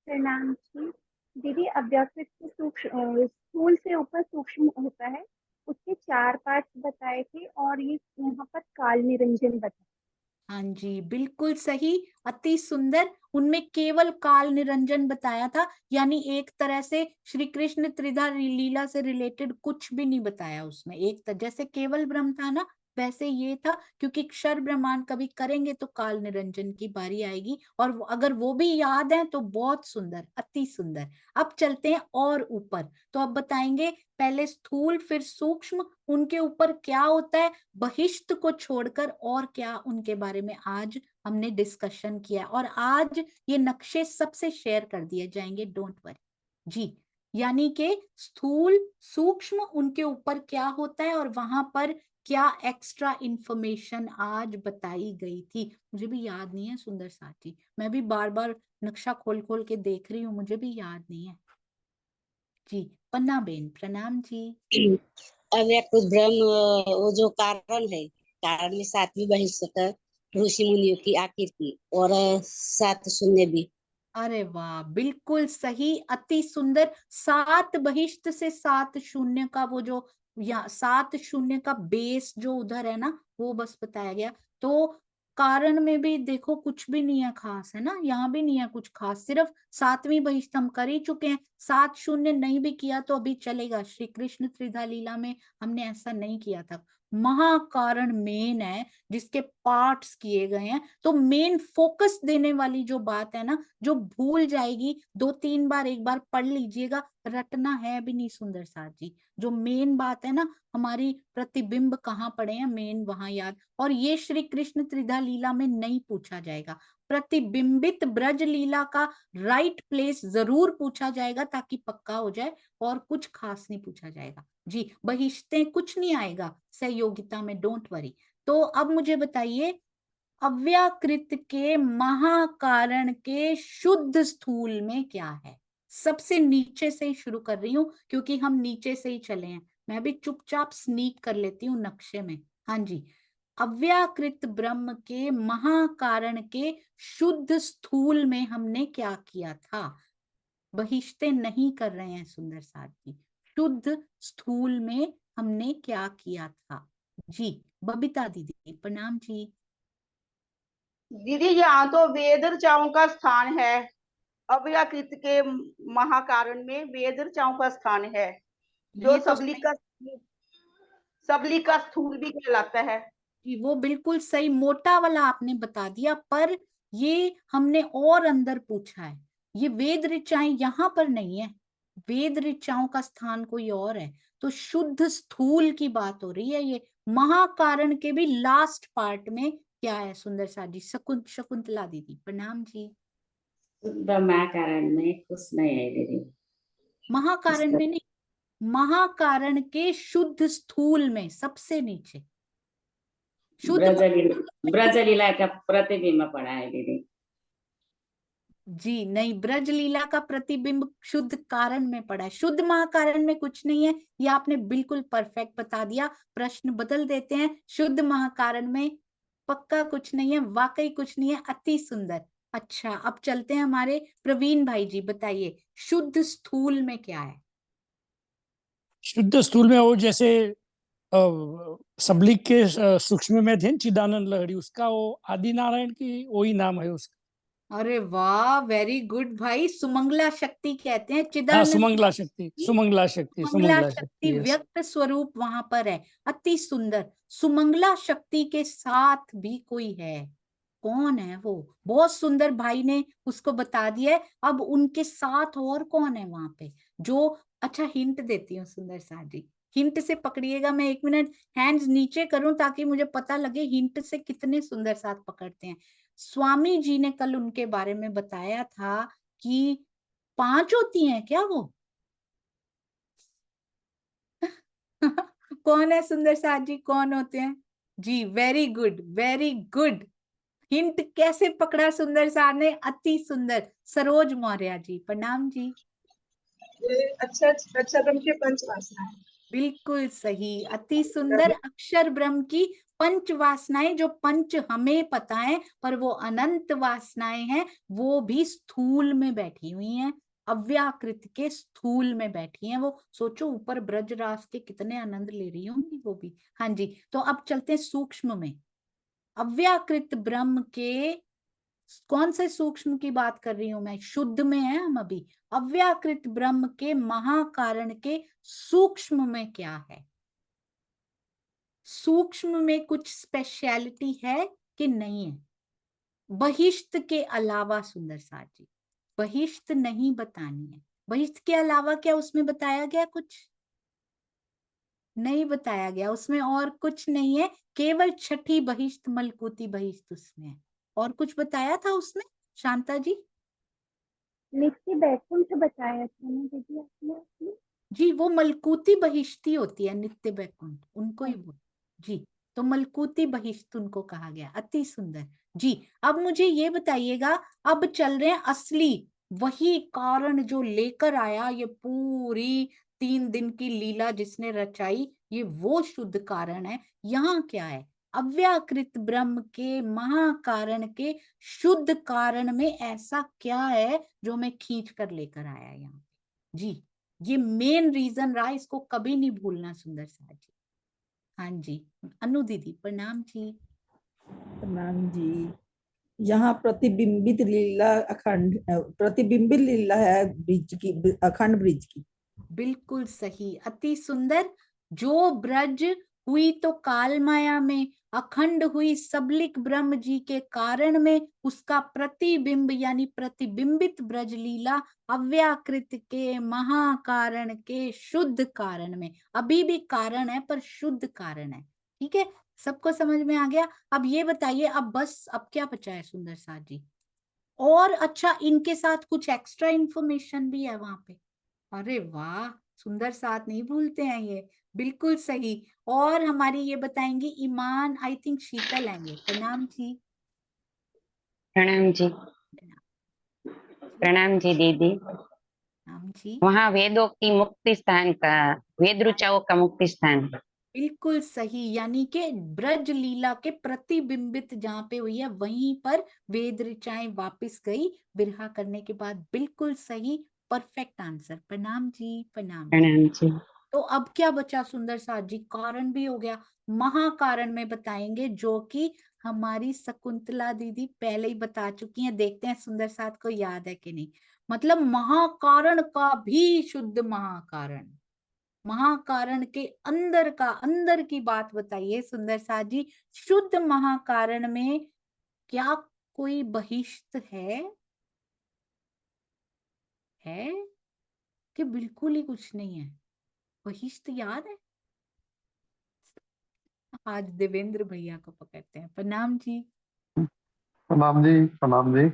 प्रणाम जी। दीदी, अव्यक्त के स्थूल से ऊपर सूक्ष्म होता है, उसके 4 पार्ट बताए थे और ये यहाँ पर काल निरंजन बताया। हाँ जी बिल्कुल सही, अति सुंदर। उनमें केवल काल निरंजन बताया था, यानी एक तरह से श्री कृष्ण त्रिधा लीला से रिलेटेड कुछ भी नहीं बताया उसमें। एक जैसे केवल ब्रह्म था ना, वैसे ये था, क्योंकि क्षर ब्रह्मांड कभी करेंगे तो काल निरंजन की बारी आएगी, और अगर वो भी याद है तो बहुत सुंदर, अति सुंदर। अब चलते हैं और ऊपर, तो अब बताएंगे पहले स्थूल फिर सूक्ष्म, उनके ऊपर क्या होता है, बहिष्ठ को छोड़कर और क्या उनके बारे में आज हमने डिस्कशन किया, और आज ये नक्शे सबसे शेयर कर दिए जाएंगे, डोंट वरी जी। यानी कि स्थूल सूक्ष्म उनके ऊपर क्या होता है और वहां पर क्या एक्स्ट्रा इंफॉर्मेशन आज बताई गई थी। मुझे भी याद नहीं है सुंदर साथी, मैं भी बार बार नक्शा खोल खोल के देख रही हूँ, मुझे भी याद नहीं है जी। पन्ना बेन प्रणाम जी। अव्यक्त ब्रह्म वो जो कारण है, कारण में सातवीं बहिष्ठ ऋषि मुनियों की आखिर की, और 7 शून्य भी। अरे वाह बिल्कुल सही, अति सुंदर। 7 बहिष्ठ से 7 शून्य का वो जो, या 7 शून्य का बेस जो उधर है ना, वो बस बताया गया। तो कारण में भी देखो कुछ भी नहीं है खास, है ना, यहाँ भी नहीं है कुछ खास, सिर्फ 7वीं बहिष्ठ हम कर ही चुके हैं। 7 शून्य नहीं भी किया तो अभी चलेगा, श्री कृष्ण त्रिधा लीला में हमने ऐसा नहीं किया था। महाकारण मेन है जिसके पार्ट्स किए गए हैं, तो मेन फोकस देने वाली जो बात है ना, जो भूल जाएगी 2-3 बार, एक बार पढ़ लीजिएगा, रटना है भी नहीं सुंदर साथ जी। जो मेन बात है ना, हमारी प्रतिबिंब कहाँ पड़े हैं, मेन वहां याद। और ये श्री कृष्ण त्रिधा लीला में नहीं पूछा जाएगा, प्रतिबिंबित ब्रज लीला का राइट प्लेस जरूर पूछा जाएगा ताकि पक्का हो जाए, और कुछ खास नहीं पूछा जाएगा जी। बहिष्ठें कुछ नहीं आएगा सहयोगिता में, डोंट वरी। तो अब मुझे बताइए, अव्याकृत के महाकारण के शुद्ध स्थूल में क्या है। सबसे नीचे से ही शुरू कर रही हूं क्योंकि हम नीचे से ही चले हैं, मैं भी चुपचाप स्नीक कर लेती हूँ नक्शे में। हाँ जी, अव्याकृत ब्रह्म के महाकारण के शुद्ध स्थूल में हमने क्या किया था। बहिष्ते नहीं कर रहे हैं सुंदर साथ जी, शुद्ध स्थूल में हमने क्या किया था जी। बबीता दीदी प्रणाम जी। दीदी, यहाँ तो वेद ऋचाओं का स्थान है, अव्याकृत के महाकारण में वेद ऋचाओं का स्थान है, जो सबलिक का स्थूल भी कहलाता है जी। वो बिल्कुल सही, मोटा वाला आपने बता दिया, पर ये हमने और अंदर पूछा है, ये वेद ऋचाएं यहाँ पर नहीं है, वेद ऋचाओं का स्थान कोई और है। तो शुद्ध स्थूल की बात हो रही है, ये महाकारण के भी लास्ट पार्ट में क्या है सुंदर सा जी। शकुंतला दीदी प्रणाम जी। महाकारण में कुछ नहीं है दीदी। महाकारण में नहीं, महाकारण के शुद्ध स्थूल में सबसे नीचे ब्रजलीला का प्रतिबिंब पड़ा है दीदी जी। नहीं, ब्रज लीला का प्रतिबिंब शुद्ध कारण में पड़ा है, शुद्ध महाकारण में कुछ नहीं है, ये आपने बिल्कुल परफेक्ट बता दिया। प्रश्न बदल देते हैं, शुद्ध महाकारण में पक्का कुछ नहीं है, वाकई कुछ नहीं है, अति सुंदर। अच्छा अब चलते हैं हमारे प्रवीण भाई जी, बताइए शुद्ध स्थूल में क्या है। शुद्ध स्थूल में वो जैसे सबलिक के सूक्ष्म में थे चिदानंद लहरी, उसका वो आदि नारायण की वही नाम है उसका। अरे वाह वेरी गुड भाई, सुमंगला शक्ति कहते हैं हाँ, चिदानंद, सुमंगला शक्ति, सुमंगला शक्ति, सुमंगला सुमंगला शक्ति शक्ति, yes। व्यक्त स्वरूप वहां पर है, अति सुंदर। सुमंगला शक्ति के साथ भी कोई है, कौन है वो? बहुत सुंदर भाई ने उसको बता दिया है। अब उनके साथ और कौन है वहां पे जो, अच्छा हिंट देती हूँ सुंदर साथ जी, हिंट से पकड़िएगा। मैं 1 मिनट हैंड्स नीचे करूं ताकि मुझे पता लगे हिंट से कितने सुंदर साथ पकड़ते हैं। स्वामी जी ने कल उनके बारे में बताया था कि 5 होती हैं क्या वो? कौन है सुंदर साथ जी, कौन होते हैं? जी very good, very good. Hint कैसे पकड़ा सुंदर सार ने, अति सुंदर। सरोज मौर्य जी प्रणाम जी। अच्छा अच्छा ब्रह्म के पंच वासनाएं। बिल्कुल सही, अति सुंदर। अक्षर ब्रह्म की 5 वासनाएं, जो 5 हमें पता है पर वो अनंत वासनाएं हैं, वो भी स्थूल में बैठी हुई हैं, अव्याकृत के स्थूल में बैठी हैं वो। सोचो ऊपर ब्रजराज के कितने आनंद ले रही होंगी वो भी। हाँ जी, तो अब चलते हैं सूक्ष्म में। अव्याकृत ब्रह्म के कौन से सूक्ष्म की बात कर रही हूं मैं? शुद्ध में है हम अभी। अव्याकृत ब्रह्म के महाकारण के सूक्ष्म में क्या है? सूक्ष्म में कुछ स्पेशलिटी है कि नहीं है? बहिष्ठ के अलावा सुंदर साथ जी, बहिष्ठ नहीं बतानी है। बहिष्ठ के अलावा क्या उसमें बताया गया? कुछ नहीं बताया गया उसमें, और कुछ नहीं है, केवल छठी बहिष्ठ मलकूती बहिष्ठ उसमें है। और कुछ बताया था उसमें शांता जी? नित्य बैकुंठ बताया था ना दीदी आपने? जी वो मलकूती बहिष्ठी होती है, नित्य बैकुंठ उनको ही बोल। जी तो मलकूती बहिष्ठ उनको कहा गया। अति सुंदर जी। अब मुझे ये बताइएगा, अब चल रहे हैं असली वही कारण जो लेकर आया ये पूरी 3 दिन की लीला जिसने रचाई, ये वो शुद्ध कारण है। यहाँ क्या है? अव्याकृत ब्रह्म के महाकारण के शुद्ध कारण में ऐसा क्या है जो मैं खींच कर लेकर आया यहाँ पे? जी ये मेन रीजन रहा, इसको कभी नहीं भूलना सुंदर साथ जी। हाँ जी अनु दीदी प्रणाम जी। प्रणाम जी। यहाँ प्रतिबिंबित लीला अखंड, प्रतिबिंबित लीला है ब्रिज की, अखंड ब्रिज की। बिल्कुल सही, अति सुंदर। जो ब्रज हुई तो काल माया में, अखंड हुई सबलिक ब्रह्म जी के कारण में, उसका प्रतिबिंब यानी प्रतिबिंबित ब्रज लीला अव्याकृत के महाकारण के शुद्ध कारण में। अभी भी कारण है पर शुद्ध कारण है। ठीक है, सबको समझ में आ गया? अब ये बताइए, अब बस अब क्या बचा है सुंदर साथ जी? और अच्छा इनके साथ कुछ एक्स्ट्रा इंफॉर्मेशन भी है वहां पे। अरे वाह, सुंदर साथ नहीं भूलते हैं ये, बिल्कुल सही। और हमारी ये बताएंगी ईमान, आई थिंक शीतल है ये। प्रणाम जी। प्रणाम जी। प्रणाम जी दीदी। प्रणाम जी। वहाँ वेदों की मुक्ति स्थान का, वेद ऋचाओं का मुक्ति स्थान। बिल्कुल सही, यानी कि ब्रज लीला के प्रतिबिंबित जहाँ पे हुई है वहीं पर वेद ऋचाएं वापिस गई बिरहा करने के बाद। बिल्कुल सही, परफेक्ट आंसर। प्रणाम जी, प्रणाम जी। प्रणाम जी। तो अब क्या बचा सुंदर साथ जी? कारण भी हो गया, महाकारण में बताएंगे जो कि हमारी शकुंतला दीदी पहले ही बता चुकी हैं। देखते हैं सुंदर साथ को याद है कि नहीं। मतलब महाकारण का भी शुद्ध महाकारण, महाकारण के अंदर का, अंदर की बात बताइए सुंदर साथ जी। शुद्ध महाकारण में क्या कोई बहिष्ठ है कि बिल्कुल ही कुछ नहीं है? बहिष्ठ याद है? आज देवेंद्र भैया को पकड़ते हैं। प्रणाम जी। प्रणाम जी, प्रणाम जी।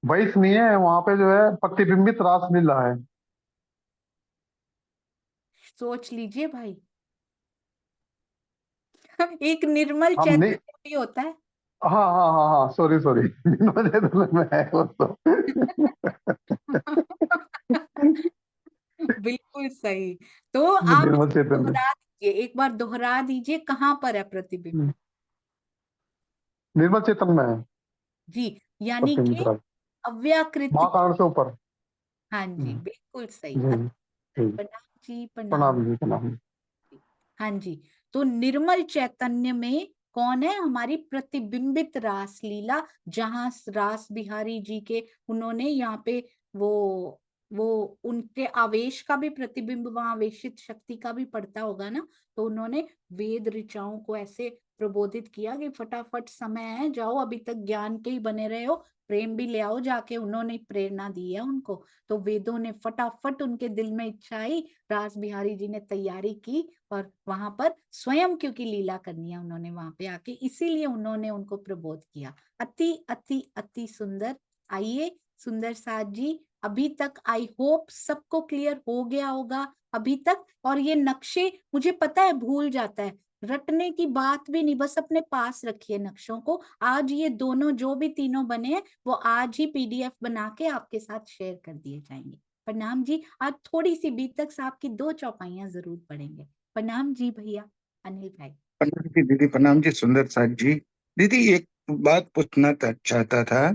वैस नहीं है वहां पे, जो है प्रतिबिंबित रास लीला है। सोच लीजिए भाई। एक निर्मल हम नहीं, चैतन्य भी होता है। हाँ हाँ हाँ हाँ, सॉरी सॉरी, में है वो तो। बिल्कुल सही। तो आप निर्मल चैतन्य। दोहरा दीजिए, एक बार दोहरा दीजिए कहाँ पर है प्रतिबिंब? निर्मल चैतन्य में है जी, यानी प्रतिबिंबित कि रास, अव्याकृत। महाकारण से ऊपर। हाँ जी बिल्कुल सही। जी जी। प्रणाम जी, प्रणाम। प्रणाम जी, प्रणाम। हाँ जी, तो निर्मल चैतन्य में कौन है? हमारी प्रतिबिंबित रास लीला, जहां रास बिहारी जी के उन्होंने यहाँ पे वो वो उनके आवेश का भी प्रतिबिंब वहां आवेशित शक्ति का भी पड़ता होगा ना, तो उन्होंने वेद ऋचाओं को ऐसे प्रबोधित किया कि फटाफट समय है, जाओ, अभी तक ज्ञान के ही बने रहे हो, प्रेम भी ले आओ जाके। उन्होंने प्रेरणा दी है उनको, तो वेदों ने फटाफट उनके दिल में इच्छा आई, रास बिहारी जी ने तैयारी की और वहां पर स्वयं क्योंकि लीला करनी है उन्होंने वहां पे आके, इसीलिए उन्होंने उनको प्रबोध किया। अति अति अति सुंदर। आइए सुंदर साथ जी, अभी तक आई होप सबको क्लियर हो गया होगा अभी तक। और ये नक्शे मुझे पता है भूल जाता है, रटने की बात भी नहीं, बस अपने पास रखिए नक्शों को। आज ये दोनों जो भी तीनों बने हैं वो आज ही पीडीएफ बना के आपके साथ शेयर कर दिए जाएंगे। प्रणाम जी। आज थोड़ी सी बीतक साहब की 2 चौपाइयां जरूर पढ़ेंगे। प्रणाम जी भैया। अनिल भाई। प्रणाम जी दीदी, प्रणाम जी सुंदर साथ जी। दीदी एक बात पूछना चाहता था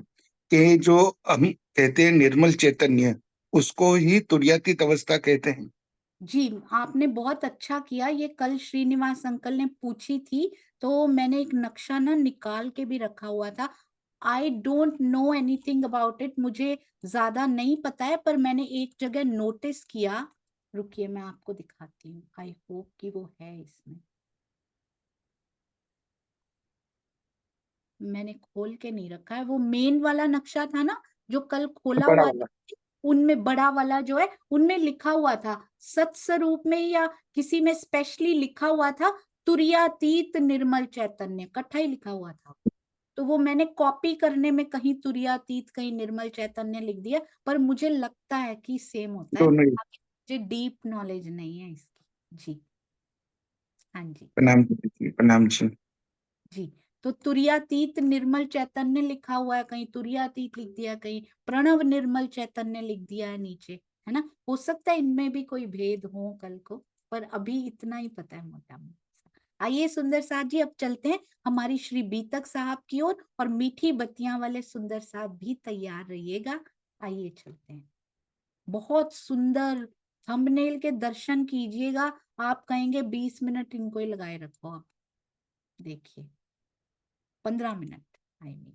कि जो हम कहते हैं निर्मल चैतन्य, उसको ही तुर्यातीत अवस्था कहते हैं। जी, आपने बहुत अच्छा किया, ये कल श्रीनिवास अंकल ने पूछी थी, तो मैंने एक नक्शा ना निकाल के भी रखा हुआ था। I don't know anything about it, मुझे ज्यादा नहीं पता है, पर मैंने एक जगह नोटिस किया। रुकिए मैं आपको दिखाती हूँ, आई होप कि वो है इसमें। मैंने खोल के नहीं रखा है, वो मेन वाला नक्शा था ना जो कल खोला बड़ा हुआ वाला। था, उनमें बड़ा वाला जो है उनमें लिखा हुआ था सत्स्वरूप में, या किसी में स्पेशली लिखा हुआ था तुर्यातीत निर्मल चैतन्य, इकट्ठा ही लिखा हुआ था। तो वो मैंने कॉपी करने में कहीं तुर्यातीत कहीं निर्मल चैतन्य लिख दिया, पर मुझे लगता है कि सेम होता है। दोनों ही। मुझे डीप नॉलेज नहीं है इसकी जी। हाँ जी प्रणाम जी दीदी, प्रणाम जी। जी। तो तुर्यातीत निर्मल चैतन्य लिखा हुआ है, कहीं तुर्यातीत लिख दिया, कहीं प्रणव निर्मल चैतन्य लिख दिया है नीचे, है ना। हो सकता है इनमें भी कोई भेद हो कल को, पर अभी इतना ही पता है मोटा मोटा। आइए सुंदर साथ जी, अब चलते हैं हमारी श्री बीतक साहब की ओर, और मीठी बत्तियां वाले सुंदर साथ भी तैयार रहिएगा। आइए चलते हैं। बहुत सुंदर थंबनेल के दर्शन कीजिएगा, आप कहेंगे 20 मिनट इनको ही लगाए रखो। आप देखिए 15 मिनट आई मीन।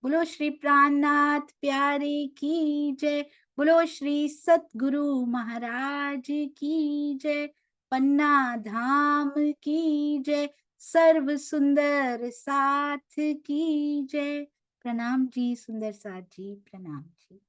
बोलो श्री प्राणनाथ प्यारे की जय, बोलो श्री सतगुरु महाराज की जय, पन्ना धाम की जय, सर्व सुंदर साथ की जय। प्रणाम जी सुंदर साथ जी, प्रणाम जी।